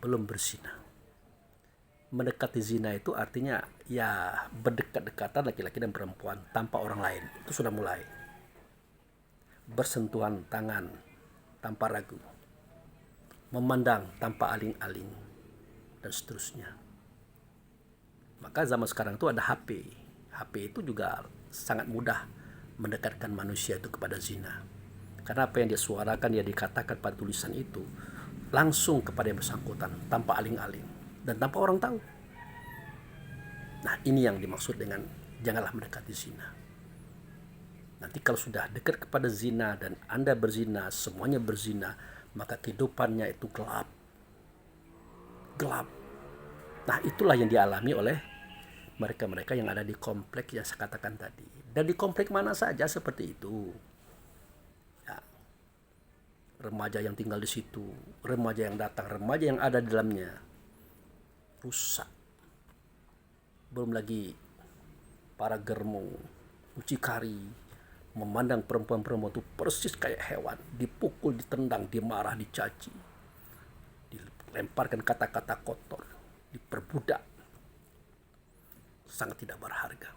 Speaker 1: Belum berzina. Mendekati zina itu artinya ya berdekat-dekatan laki-laki dan perempuan tanpa orang lain. Itu sudah mulai. Bersentuhan tangan tanpa ragu. Memandang tanpa aling-aling dan seterusnya. Maka zaman sekarang itu ada HP. HP itu juga sangat mudah mendekatkan manusia itu kepada zina. Karena apa yang dia suarakan, dia dikatakan pada tulisan itu langsung kepada yang bersangkutan tanpa aling-aling dan tanpa orang tahu. Nah, ini yang dimaksud dengan janganlah mendekati zina. Nanti kalau sudah dekat kepada zina dan Anda berzina, semuanya berzina, maka kehidupannya itu gelap. Gelap. Nah, itulah yang dialami oleh mereka-mereka yang ada di komplek yang saya katakan tadi. Dan di komplek mana saja seperti itu. Ya. Remaja yang tinggal di situ, remaja yang datang, remaja yang ada di dalamnya rusak. Belum lagi para germo, mucikari, memandang perempuan-perempuan itu persis kayak hewan, dipukul, ditendang, dimarah, dicaci, dilemparkan kata-kata kotor, diperbudak. Sangat tidak berharga.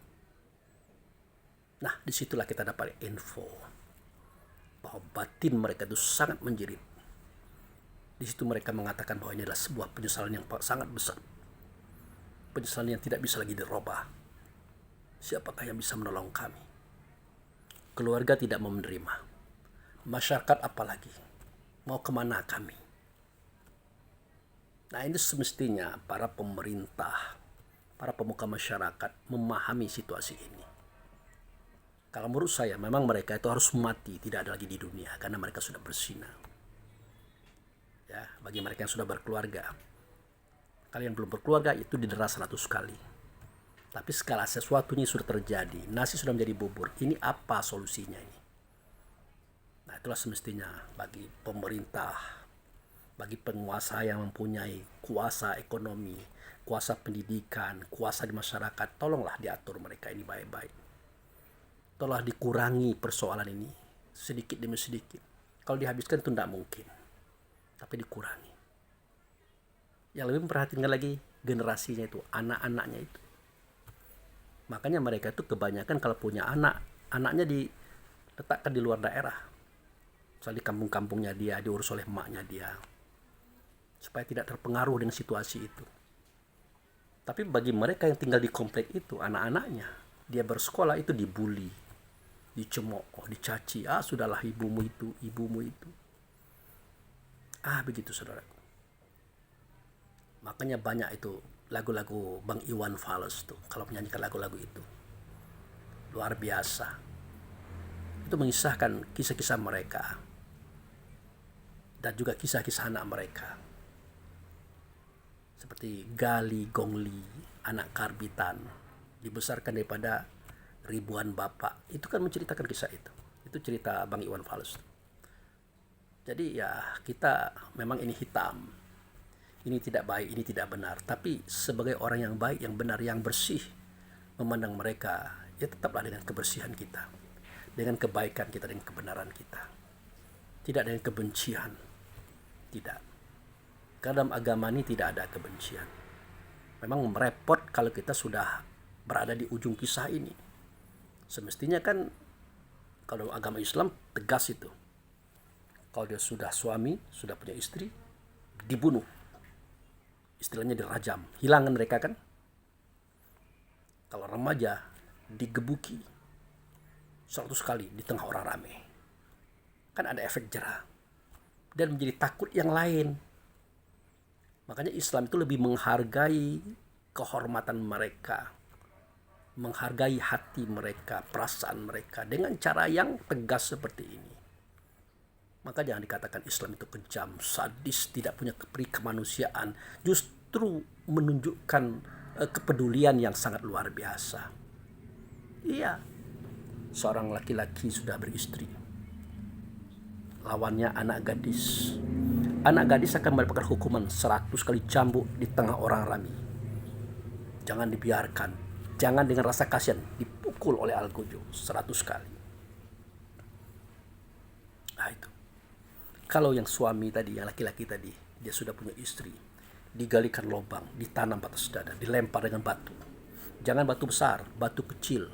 Speaker 1: Nah, disitulah kita dapat info bahwa batin mereka itu sangat menjerit. Di situ mereka mengatakan bahwa ini adalah sebuah penyesalan yang sangat besar. Penyesalan yang tidak bisa lagi dirubah. Siapakah yang bisa menolong kami? Keluarga tidak mau menerima. Masyarakat apalagi? Mau kemana kami? Nah, ini semestinya para pemerintah, para pemuka masyarakat memahami situasi ini. Kalau menurut saya memang mereka itu harus mati, tidak ada lagi di dunia karena mereka sudah berzina. Ya, bagi mereka yang sudah berkeluarga. Kalian belum berkeluarga itu didera 100 kali. Tapi segala sesuatunya sudah terjadi, nasi sudah menjadi bubur. Ini apa solusinya ini? Nah, itulah semestinya bagi pemerintah, bagi penguasa yang mempunyai kuasa ekonomi, kuasa pendidikan, kuasa di masyarakat, tolonglah diatur mereka ini baik-baik. Tolonglah dikurangi persoalan ini sedikit demi sedikit. Kalau dihabiskan itu tidak mungkin, tapi dikurangi. Yang lebih memperhatikan lagi generasinya itu, anak-anaknya itu. Makanya mereka itu kebanyakan kalau punya anak, anaknya diletakkan di luar daerah. Misalnya di kampung-kampungnya dia, diurus oleh emaknya dia. Supaya tidak terpengaruh dengan situasi itu. Tapi bagi mereka yang tinggal di komplek itu, anak-anaknya, dia bersekolah itu dibully, dicemooh, dicaci. Ah, sudahlah ibumu itu, ibumu itu. Ah, begitu saudara. Makanya banyak itu lagu-lagu Bang Iwan Fals tuh, kalau menyanyikan lagu-lagu itu. Luar biasa. Itu mengisahkan kisah-kisah mereka. Dan juga kisah-kisah anak mereka. seperti Gali Gongli, anak Karbitan, dibesarkan daripada ribuan bapak. Itu kan menceritakan kisah itu. Itu cerita Bang Iwan Fals. Jadi ya kita memang ini hitam, ini tidak baik, ini tidak benar. Tapi sebagai orang yang baik, yang benar, yang bersih, memandang mereka, ya tetaplah dengan kebersihan kita, dengan kebaikan kita, dengan kebenaran kita. Tidak dengan kebencian. Tidak. Karena dalam agama ini tidak ada kebencian. Memang merepot kalau kita sudah berada di ujung kisah ini. Semestinya kan kalau agama Islam tegas itu. Kalau dia sudah suami, sudah punya istri, dibunuh. Istilahnya dirajam. Hilangan mereka kan. Kalau remaja, digebuki 100 kali di tengah orang ramai. Kan ada efek jerah. Dan menjadi takut yang lain. Makanya Islam itu lebih menghargai kehormatan mereka. Menghargai hati mereka, perasaan mereka. Dengan cara yang tegas seperti ini. Maka jangan dikatakan Islam itu kejam, sadis, tidak punya kepri kemanusiaan. Justru menunjukkan kepedulian yang sangat luar biasa. Iya, seorang laki-laki sudah beristri. Lawannya anak gadis. Anak gadis akan mendapatkan hukuman 100 kali cambuk di tengah orang ramai. Jangan dibiarkan. Jangan dengan rasa kasihan dipukul oleh Al-Gojo 100 kali. Nah itu. Kalau yang suami tadi, yang laki-laki tadi, dia sudah punya istri, digalikan lubang, ditanam batas dada, dilempar dengan batu. Jangan batu besar, batu kecil.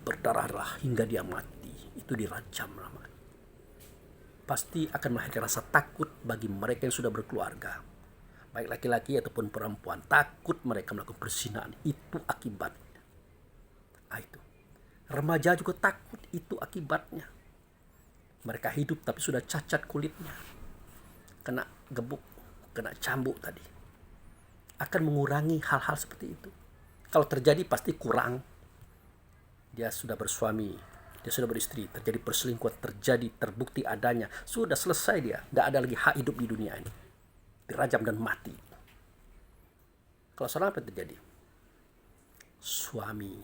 Speaker 1: Berdarah hingga dia mati. Itu dirajam lama. Pasti akan melahirkan rasa takut bagi mereka yang sudah berkeluarga. Baik laki-laki ataupun perempuan. Takut mereka melakukan perzinahan. Itu akibatnya. Nah, itu. Remaja juga takut. Itu akibatnya. Mereka hidup tapi sudah cacat kulitnya. Kena gebuk, kena cambuk tadi. Akan mengurangi hal-hal seperti itu. Kalau terjadi pasti kurang. Dia sudah bersuami, dia sudah beristri, terjadi perselingkuhan, terjadi, terbukti adanya. Sudah selesai dia. Tidak ada lagi hak hidup di dunia ini. Dirajam dan mati. Kalau salah apa yang terjadi? Suami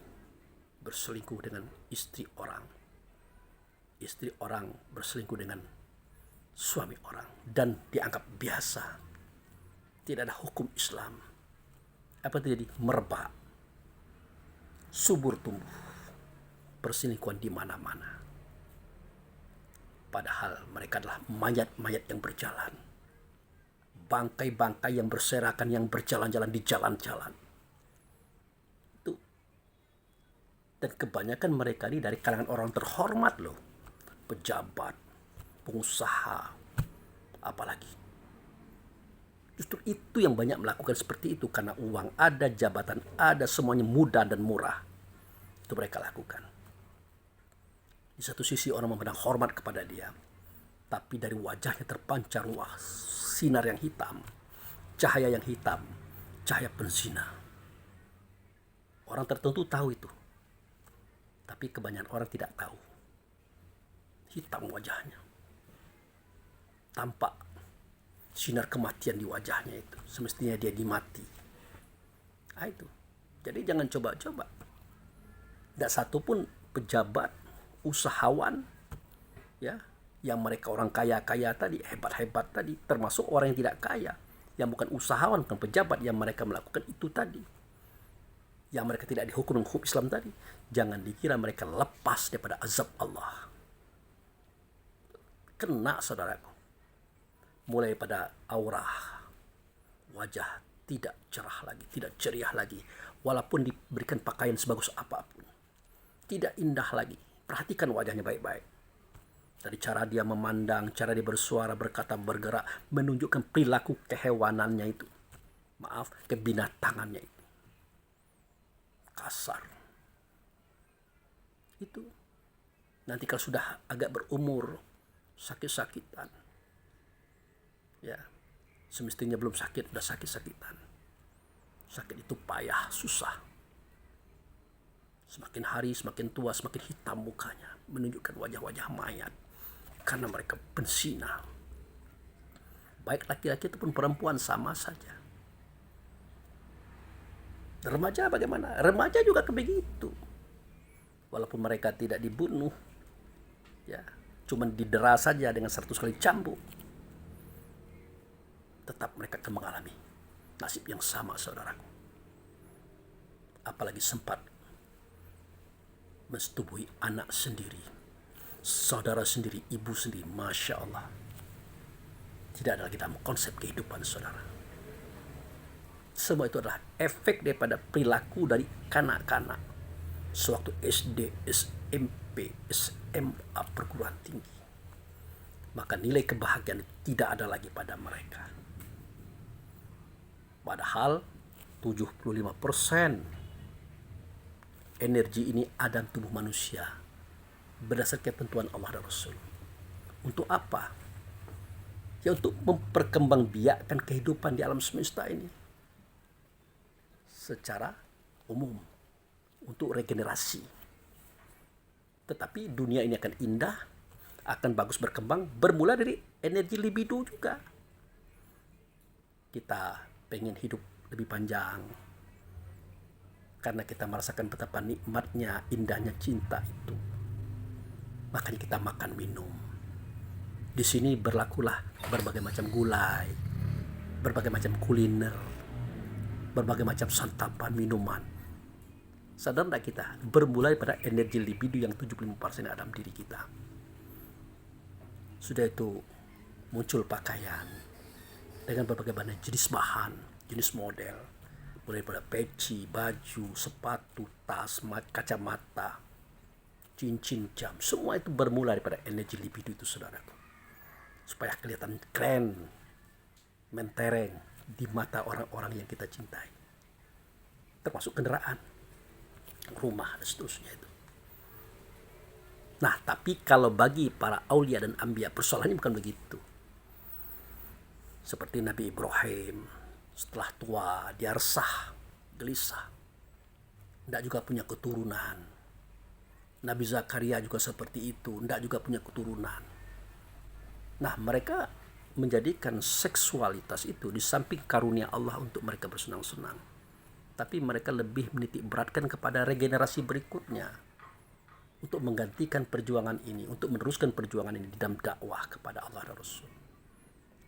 Speaker 1: berselingkuh dengan istri orang. Istri orang berselingkuh dengan suami orang. Dan dianggap biasa. Tidak ada hukum Islam. Apa terjadi? Merebak. Subur tumbuh. Perselingkuhan di mana-mana. Padahal mereka adalah mayat-mayat yang berjalan. Bangkai-bangkai yang berserakan, yang berjalan-jalan di jalan-jalan. Itu. Dan kebanyakan mereka ini dari kalangan orang terhormat loh. Pejabat, pengusaha, apalagi. Justru itu yang banyak melakukan seperti itu. Karena uang ada, jabatan ada, semuanya mudah dan murah. Itu mereka lakukan. Di satu sisi orang memandang hormat kepada dia. Tapi dari wajahnya terpancar sinar yang hitam. Cahaya yang hitam. Cahaya penzina. Orang tertentu tahu itu. Tapi kebanyakan orang tidak tahu. Hitam wajahnya. Tampak sinar kematian di wajahnya itu. Semestinya dia dimati. Nah itu. Jadi jangan coba-coba. Tidak satu pun pejabat, usahawan, ya, yang mereka orang kaya-kaya tadi, hebat-hebat tadi, termasuk orang yang tidak kaya, yang bukan usahawan, bukan pejabat, yang mereka melakukan itu tadi, yang mereka tidak dihukum dengan hukum Islam tadi, jangan dikira mereka lepas daripada azab Allah. Kena, saudaraku. Mulai pada aura wajah tidak cerah lagi, tidak ceria lagi, walaupun diberikan pakaian sebagus apapun, tidak indah lagi. Perhatikan wajahnya baik-baik. Dari cara dia memandang, cara dia bersuara, berkata, bergerak, menunjukkan perilaku kehewanannya itu. Maaf, kebinatangannya itu. Kasar. Itu. Nanti kalau sudah agak berumur, sakit-sakitan. Ya, semestinya belum sakit, udah sakit-sakitan. Sakit itu payah, susah. Semakin hari, semakin tua, semakin hitam mukanya. Menunjukkan wajah-wajah mayat. Karena mereka berzina. Baik laki-laki ataupun perempuan sama saja. Remaja bagaimana? Remaja juga begitu. Walaupun mereka tidak dibunuh, ya, cuman didera saja dengan 100 kali cambuk, tetap mereka akan mengalami nasib yang sama, saudaraku. Apalagi sempat mensetubuhi anak sendiri, saudara sendiri, ibu sendiri. Masya Allah. Tidak ada lagi dalam konsep kehidupan, saudara. Semua itu adalah efek daripada perilaku dari kanak-kanak sewaktu SD, SMP, SMA, perguruan tinggi. Maka nilai kebahagiaan tidak ada lagi pada mereka. Padahal 75% energi ini ada dalam tubuh manusia berdasarkan ketentuan Allah dan Rasul. Untuk apa? Ya untuk memperkembangbiakkan kehidupan di alam semesta ini secara umum, untuk regenerasi. Tetapi dunia ini akan indah, akan bagus berkembang, bermula dari energi libido juga. Kita pengen hidup lebih panjang karena kita merasakan betapa nikmatnya, indahnya cinta itu. Makanya kita makan minum. Di sini berlakulah berbagai macam gulai, berbagai macam kuliner, berbagai macam santapan, minuman. Sadar tidak kita? Bermulai pada energi libido yang 75% dalam diri kita. Sudah itu muncul pakaian dengan berbagai macam jenis bahan, jenis model, mulai pada peci, baju, sepatu, tas, kacamata, cincin, jam. Semua itu bermula daripada energi libido itu, saudaraku. Supaya kelihatan keren, mentereng di mata orang-orang yang kita cintai. Termasuk kendaraan, rumah, dan seterusnya itu. Nah, tapi kalau bagi para aulia dan anbiya, persoalannya bukan begitu. Seperti Nabi Ibrahim, setelah tua, dia resah, gelisah. Tidak juga punya keturunan. Nabi Zakaria juga seperti itu, tidak juga punya keturunan. Nah, mereka menjadikan seksualitas itu di samping karunia Allah untuk mereka bersenang-senang. Tapi mereka lebih menitik beratkan kepada regenerasi berikutnya. Untuk menggantikan perjuangan ini, untuk meneruskan perjuangan ini di dalam dakwah kepada Allah dan Rasul.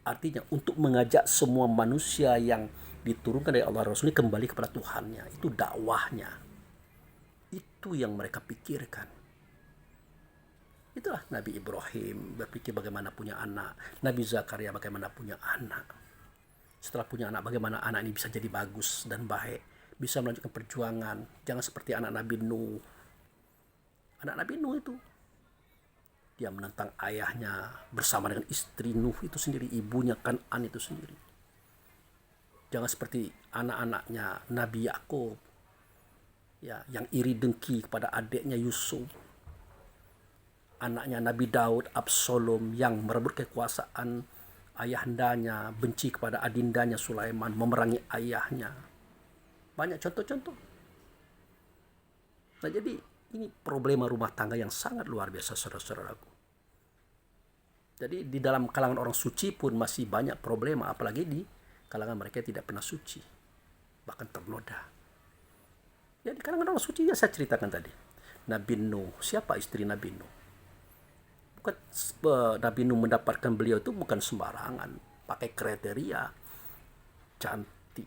Speaker 1: Artinya untuk mengajak semua manusia yang diturunkan dari Allah dan Rasul ini kembali kepada Tuhannya. Itu dakwahnya. Itu yang mereka pikirkan. Itulah Nabi Ibrahim berpikir bagaimana punya anak. Nabi Zakaria bagaimana punya anak. Setelah punya anak, bagaimana anak ini bisa jadi bagus dan baik. Bisa melanjutkan perjuangan. Jangan seperti anak Nabi Nuh. Anak Nabi Nuh itu, dia menentang ayahnya bersama dengan istri Nuh itu sendiri, ibunya Kan'an itu sendiri. Jangan seperti anak-anaknya Nabi Yakub, ya, yang iri dengki kepada adiknya Yusuf. Anaknya Nabi Daud, Absalom, yang merebut kekuasaan ayahandanya, benci kepada adindanya Sulaiman, memerangi ayahnya. Banyak contoh-contoh. Nah, jadi ini problema rumah tangga yang sangat luar biasa, saudara-saudaraku. Jadi di dalam kalangan orang suci pun masih banyak problema, apalagi di kalangan mereka yang tidak pernah suci, bahkan ternoda. Ya, di kalangan orang suci ya saya ceritakan tadi. Nabi Nuh, siapa istri Nabi Nuh? Nabi Nuh mendapatkan beliau itu bukan sembarangan, pakai kriteria cantik,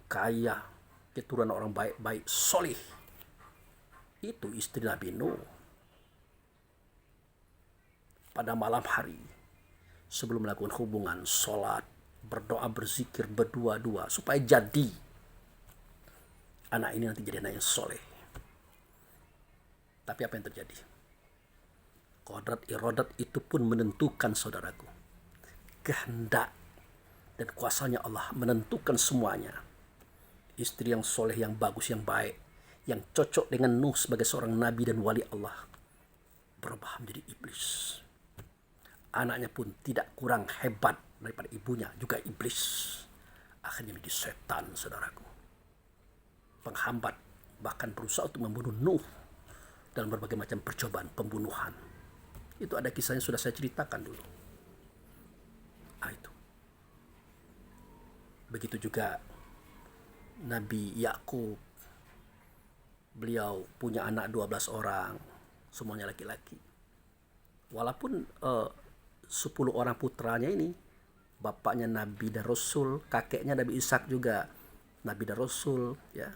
Speaker 1: kaya, keturunan orang baik-baik, solih. Itu istri Nabi Nuh. Pada malam hari sebelum melakukan hubungan, sholat, berdoa, berzikir, berdua-dua supaya jadi anak ini nanti jadi anak yang soleh. Tapi apa yang terjadi? Kodrat irodat itu pun menentukan, saudaraku. Kehendak dan kuasanya Allah menentukan semuanya. Istri yang soleh, yang bagus, yang baik, yang cocok dengan Nuh sebagai seorang nabi dan wali Allah, berubah menjadi iblis. Anaknya pun tidak kurang hebat daripada ibunya, juga iblis. Akhirnya menjadi setan, saudaraku. Penghambat, bahkan berusaha untuk membunuh Nuh dalam berbagai macam percobaan pembunuhan. Itu ada kisahnya, sudah saya ceritakan dulu. Itu. Begitu juga Nabi Yakub, beliau punya anak 12 orang, semuanya laki-laki. Walaupun 10 orang putranya ini, bapaknya Nabi dan Rasul, kakeknya Nabi Ishak juga Nabi dan Rasul, ya.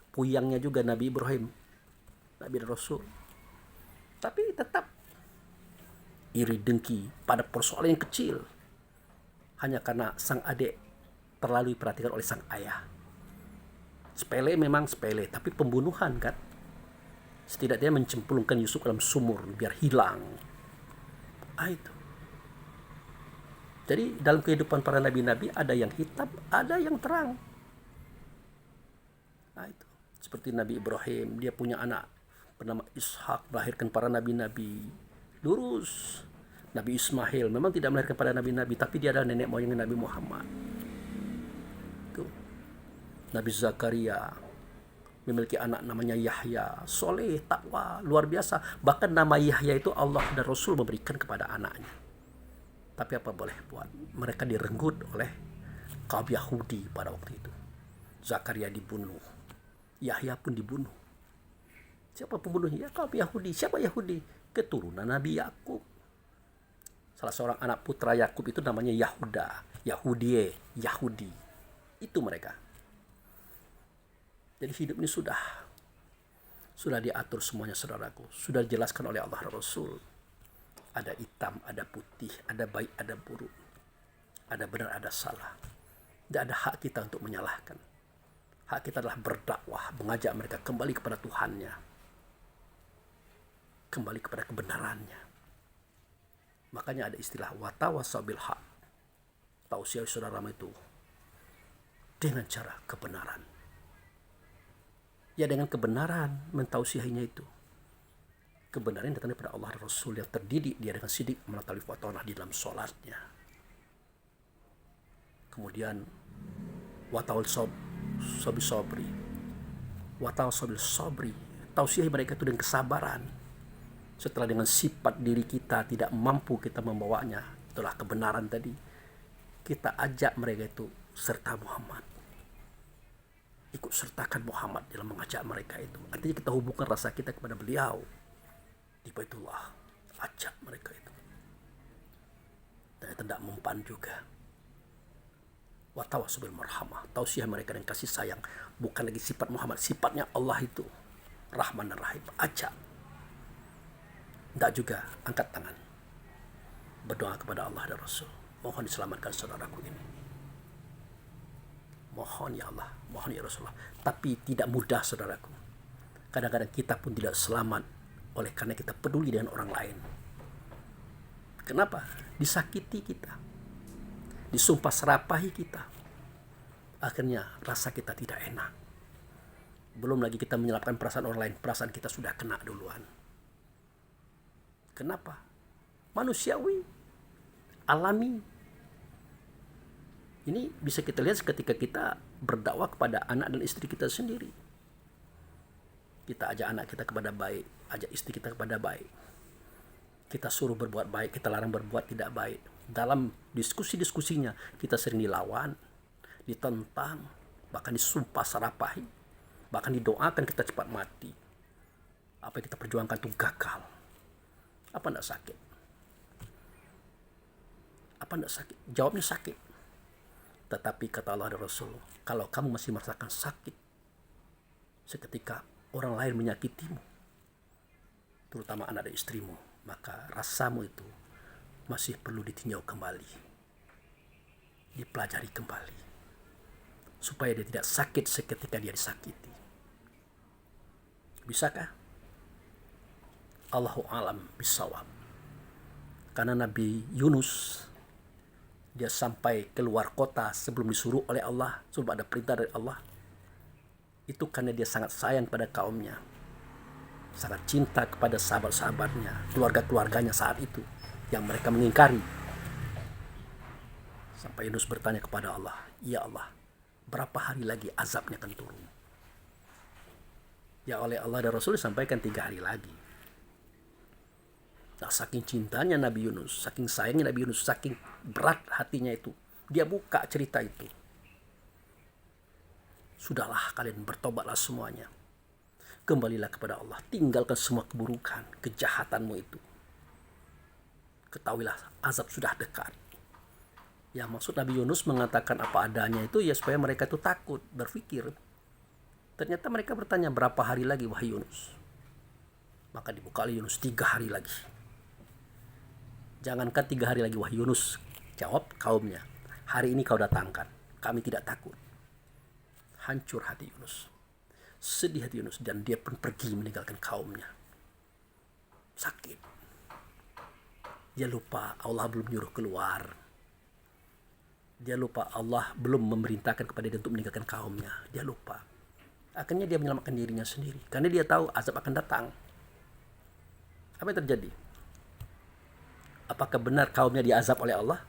Speaker 1: Puyangnya juga Nabi Ibrahim, Nabi dan Rasul. Tapi tetap iri dengki pada persoalan yang kecil, hanya karena sang adik terlalu diperhatikan oleh sang ayah. Sepele memang sepele, tapi pembunuhan kan. Setidaknya mencemplungkan Yusuf dalam sumur biar hilang. Itu. Jadi dalam kehidupan para nabi-nabi ada yang hitam, ada yang terang. Itu. Seperti Nabi Ibrahim, dia punya anak bernama Ishak, melahirkan para nabi-nabi. Lurus. Nabi Ismail memang tidak melahirkan para nabi-nabi, tapi dia adalah nenek moyang Nabi Muhammad. Nabi Zakaria memiliki anak namanya Yahya, soleh, takwa, luar biasa. Bahkan nama Yahya itu Allah dan Rasul memberikan kepada anaknya. Tapi apa boleh buat, mereka direnggut oleh kaum Yahudi pada waktu itu. Zakaria dibunuh, Yahya pun dibunuh. Siapa pembunuhnya? Ya, kaum Yahudi. Siapa Yahudi? Keturunan Nabi Yakub. Salah seorang anak putra Yakub itu namanya Yahuda, Yahudi. Itu mereka. Jadi hidup ini sudah diatur semuanya, saudaraku. Sudah dijelaskan oleh Allah dan Rasul. Ada hitam, ada putih, ada baik, ada buruk. Ada benar, ada salah. Tidak ada hak kita untuk menyalahkan. Hak kita adalah berdakwah, mengajak mereka kembali kepada Tuhannya. Kembali kepada kebenarannya. Makanya ada istilah watawasau bil haq. Tausiah saudara itu dengan cara kebenaran. Ya, dengan kebenaran mentausiahinya itu. Kebenaran yang datang daripada Allah dan Rasul yang terdidik dia dengan sidik melalui fatonah di dalam sholatnya. Kemudian watawal sabri. Watawal sabri. Tausiah mereka itu dengan kesabaran. Setelah dengan sifat diri kita tidak mampu kita membawanya, itulah kebenaran tadi. Kita ajak mereka itu serta Muhammad. Ikut sertakan Muhammad dalam mengajak mereka itu. Artinya kita hubungkan rasa kita kepada beliau di Baitullah. Ajak mereka itu. Dan tidak mempan juga. Watawasau bil marhamah. Tausiah mereka dengan kasih sayang. Bukan lagi sifat Muhammad. Sifatnya Allah itu Rahman dan Rahim. Ajak. Tidak juga angkat tangan. Berdoa kepada Allah dan Rasul. Mohon diselamatkan saudaraku ini. Mohon ya Allah, mohon ya Rasulullah. Tapi tidak mudah saudaraku. Kadang-kadang kita pun tidak selamat oleh karena kita peduli dengan orang lain. Kenapa? Disakiti kita. Disumpah serapahi kita. Akhirnya rasa kita tidak enak. Belum lagi kita menyelapkan perasaan orang lain. Perasaan kita sudah kena duluan. Kenapa? Manusiawi. Alami. Ini bisa kita lihat ketika kita berdakwah kepada anak dan istri kita sendiri. Kita ajak anak kita kepada baik, ajak istri kita kepada baik. Kita suruh berbuat baik, kita larang berbuat tidak baik. Dalam diskusi-diskusinya kita sering dilawan, ditentang, bahkan disumpah sarapahi, bahkan didoakan kita cepat mati. Apa yang kita perjuangkan itu gagal. Apa enggak sakit? Apa enggak sakit? Jawabnya sakit. Tetapi kata Allah dan Rasul, kalau kamu masih merasakan sakit seketika orang lain menyakitimu, terutama anak dan istrimu, maka rasamu itu masih perlu ditinjau kembali, dipelajari kembali, supaya dia tidak sakit seketika dia disakiti. Bisakah? Allahu a'lam bishawab. Karena Nabi Yunus, dia sampai keluar kota sebelum disuruh oleh Allah, sebelum ada perintah dari Allah. Itu karena dia sangat sayang pada kaumnya. Sangat cinta kepada sahabat-sahabatnya, keluarga-keluarganya saat itu, yang mereka mengingkari. Sampai Yunus bertanya kepada Allah, ya Allah, berapa hari lagi azabnya akan turun? Ya, oleh Allah dan Rasul disampaikan 3 hari lagi. Nah, saking cintanya Nabi Yunus, saking sayangnya Nabi Yunus, saking berat hatinya itu, dia buka cerita itu. Sudahlah, kalian bertobatlah semuanya. Kembalilah kepada Allah. Tinggalkan semua keburukan, kejahatanmu itu. Ketahuilah, azab sudah dekat. Ya, maksud Nabi Yunus mengatakan apa adanya itu ya supaya mereka itu takut, berpikir. Ternyata mereka bertanya, berapa hari lagi wahai Yunus? Maka dibuka oleh Yunus, 3 hari lagi. Jangankan 3 hari lagi wahai Yunus, jawab kaumnya, hari ini kau datangkan, kami tidak takut. Hancur hati Yunus, sedih hati Yunus, dan dia pun pergi meninggalkan kaumnya. Sakit. Dia lupa Allah belum nyuruh keluar. Dia lupa Allah belum memerintahkan kepada dia untuk meninggalkan kaumnya. Dia lupa. Akhirnya dia menyelamatkan dirinya sendiri. Karena dia tahu azab akan datang. Apa yang terjadi? Apakah benar kaumnya diazab oleh Allah?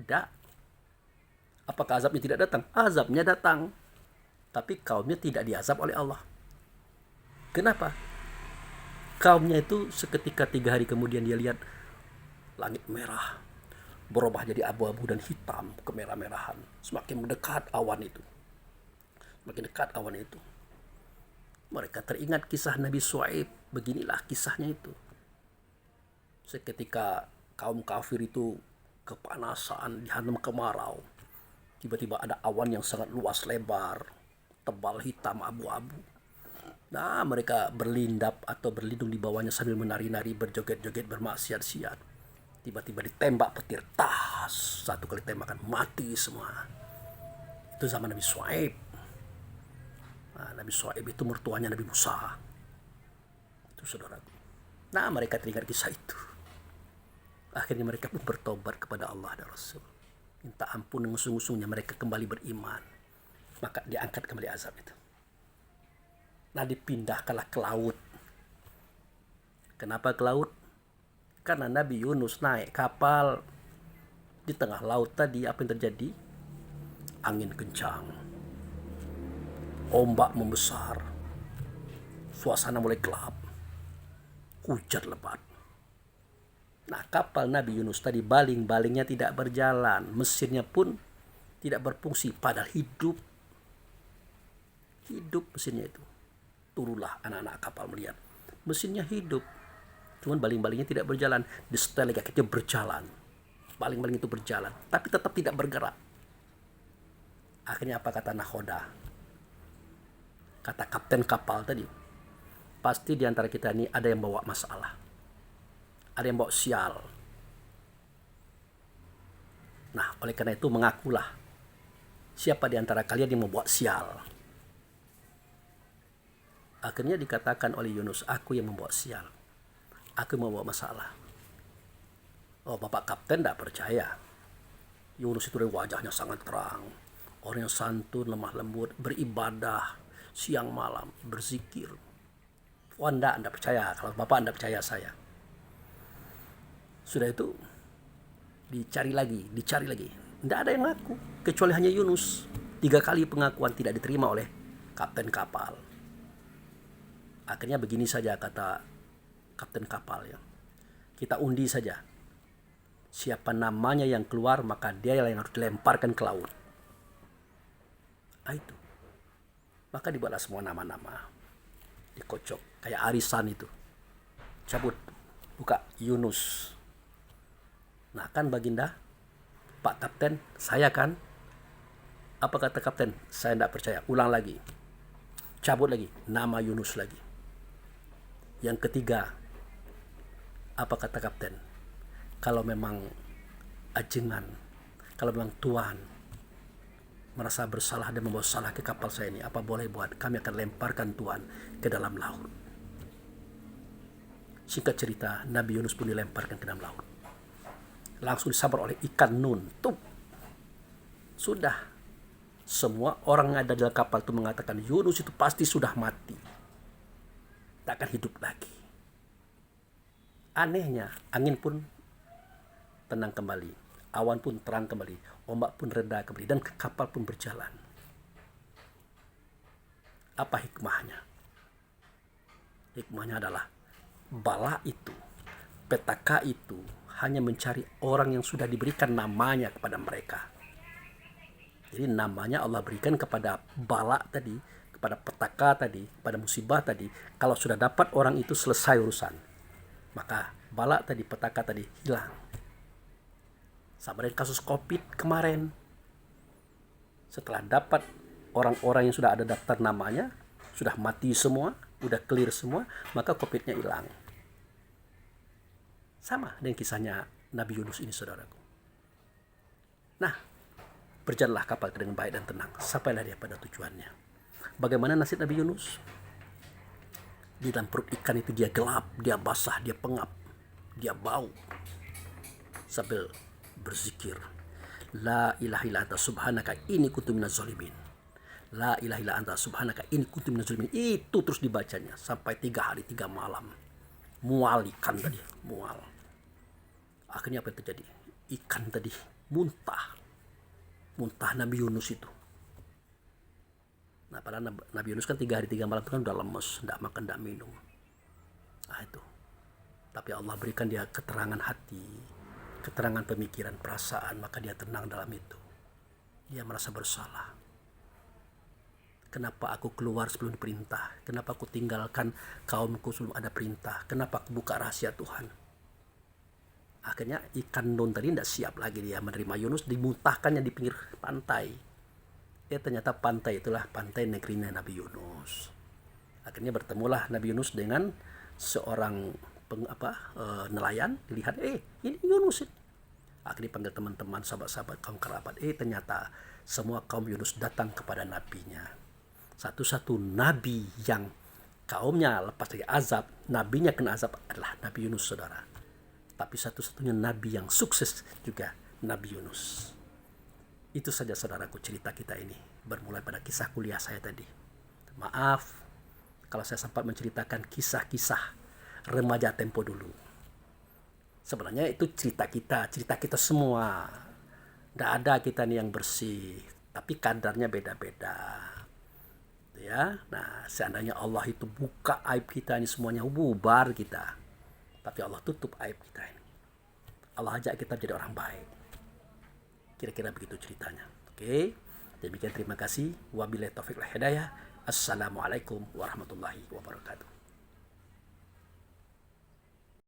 Speaker 1: Tidak. Apakah azabnya tidak datang? Azabnya datang. Tapi kaumnya tidak diazab oleh Allah. Kenapa? Kaumnya itu seketika 3 hari kemudian dia lihat langit merah berubah jadi abu-abu dan hitam, kemerah-merahan. Semakin mendekat awan itu. Semakin dekat awan itu. Mereka teringat kisah Nabi Shu'aib. Beginilah kisahnya itu. Seketika kaum kafir itu kepanasan, dihantam kemarau. Tiba-tiba ada awan yang sangat luas, lebar, tebal, hitam, abu-abu. Nah, mereka berlindap atau berlindung di bawahnya sambil menari-nari, berjoget-joget, bermaksiat-siat. Tiba-tiba ditembak petir, tas, 1 kali tembakan mati semua. Itu zaman Nabi Shu'aib. Nah, Nabi Shu'aib itu mertuanya Nabi Musa. Itu saudaraku. Nah, mereka teringat kisah itu. Akhirnya mereka pun bertobat kepada Allah dan Rasul. Minta ampun dengan sungguh-sungguhnya, mereka kembali beriman. Maka diangkat kembali azab itu. Nah, dipindahkanlah ke laut. Kenapa ke laut? Karena Nabi Yunus naik kapal di tengah laut tadi, apa yang terjadi? Angin kencang, ombak membesar, suasana mulai gelap, hujan lebat. Nah, kapal Nabi Yunus tadi baling-balingnya tidak berjalan, mesinnya pun tidak berfungsi, padahal hidup mesinnya itu. Turunlah anak-anak kapal melihat mesinnya hidup, cuman baling-balingnya tidak berjalan. Disetel lagi, akhirnya berjalan. Baling-baling itu berjalan, tapi tetap tidak bergerak. Akhirnya apa kata nakhoda? Kata kapten kapal tadi, pasti di antara kita ini ada yang bawa masalah. Ada yang bawa sial. Nah, oleh karena itu mengakulah siapa di antara kalian yang membuat sial. Akhirnya dikatakan oleh Yunus, aku yang membawa sial. Aku yang membawa masalah. Oh, Bapak Kapten tidak percaya. Yunus itu dari wajahnya sangat terang. Orang yang santun, lemah lembut, beribadah, siang malam, berzikir. Oh, anda percaya. Kalau Bapak anda percaya saya. Sudah itu dicari lagi. Tidak ada yang ngaku, kecuali hanya Yunus. 3 kali pengakuan tidak diterima oleh kapten kapal. Akhirnya begini saja kata kapten kapal ya. Kita undi saja. Siapa namanya yang keluar, maka dia yang harus dilemparkan ke laut. Nah, itu. Maka dibuatlah semua nama-nama. Dikocok. Kayak arisan itu. Cabut. Buka Yunus. Nah, kan Baginda, Pak Kapten, saya kan. Apa kata Kapten? Saya tidak percaya. Ulang lagi. Cabut lagi. Nama Yunus lagi. Yang ketiga, apa kata Kapten? Kalau memang ajengan, kalau memang Tuhan merasa bersalah dan membawa salah ke kapal saya ini, apa boleh buat? Kami akan lemparkan Tuhan ke dalam laut. Singkat cerita, Nabi Yunus pun dilemparkan ke dalam laut. Langsung disabar oleh ikan nun. Tuh. Sudah. Semua orang yang ada dalam kapal itu mengatakan Yunus itu pasti sudah mati. Tak akan hidup lagi. Anehnya, angin pun tenang kembali. Awan pun terang kembali. Ombak pun reda kembali. Dan kapal pun berjalan. Apa hikmahnya? Hikmahnya adalah bala itu, petaka itu hanya mencari orang yang sudah diberikan namanya kepada mereka. Jadi namanya Allah berikan kepada bala tadi, kepada petaka tadi, pada musibah tadi. Kalau sudah dapat orang itu selesai urusan, maka bala tadi, petaka tadi hilang. Sama dengan kasus COVID kemarin. Setelah dapat orang-orang yang sudah ada daftar namanya, sudah mati semua, udah clear semua, maka COVID-nya hilang. Sama dengan kisahnya Nabi Yunus ini, saudaraku. Nah, berjalanlah kapal dengan baik dan tenang, sampailah dia pada tujuannya. Bagaimana nasib Nabi Yunus? Di dalam perut ikan itu dia gelap, dia basah, dia pengap, dia bau. Sambil berzikir, La ilaha illa anta subhanaka inni kuntu minaz zalimin. La ilaha illa anta subhanaka inni kuntu minaz zalimin. Itu terus dibacanya sampai 3 hari 3 malam. Mual ikan tadi, mual. Akhirnya apa yang terjadi? Ikan tadi muntah. Muntah Nabi Yunus itu. Nah, padahal Nabi Yunus kan 3 hari 3 malam itu kan udah lemes, tidak makan, tidak minum. Nah itu. Tapi Allah berikan dia keterangan hati, keterangan pemikiran, perasaan, maka dia tenang dalam itu. Dia merasa bersalah. Kenapa aku keluar sebelum diperintah? Kenapa aku tinggalkan kaumku sebelum ada perintah? Kenapa aku buka rahasia Tuhan? Akhirnya ikan don tadi tidak siap lagi dia menerima Yunus, dimuntahkannya di pinggir pantai. Ternyata pantai itulah pantai negerinya Nabi Yunus. Akhirnya bertemulah Nabi Yunus dengan seorang nelayan. Dilihat, ini Yunus. Akhirnya panggil teman-teman, sahabat-sahabat, kaum kerabat. Ternyata semua kaum Yunus datang kepada nabinya. Satu-satu nabi yang kaumnya lepas dari azab, nabinya kena azab adalah Nabi Yunus, saudara. Tapi satu-satunya nabi yang sukses juga Nabi Yunus. Itu saja, saudaraku, cerita kita ini. Bermulai pada kisah kuliah saya tadi. Maaf kalau saya sempat menceritakan kisah-kisah remaja tempo dulu. Sebenarnya itu cerita kita semua. Tidak ada kita nih yang bersih, tapi kadarnya beda-beda. Ya, nah seandainya Allah itu buka aib kita ini semuanya, bubar kita. Tapi Allah tutup aib kita ini. Allah ajak kita jadi orang baik. Kira-kira begitu ceritanya. Oke. Demikian, terima kasih. Wabillahi taufiq wal hidayah. Assalamualaikum warahmatullahi wabarakatuh.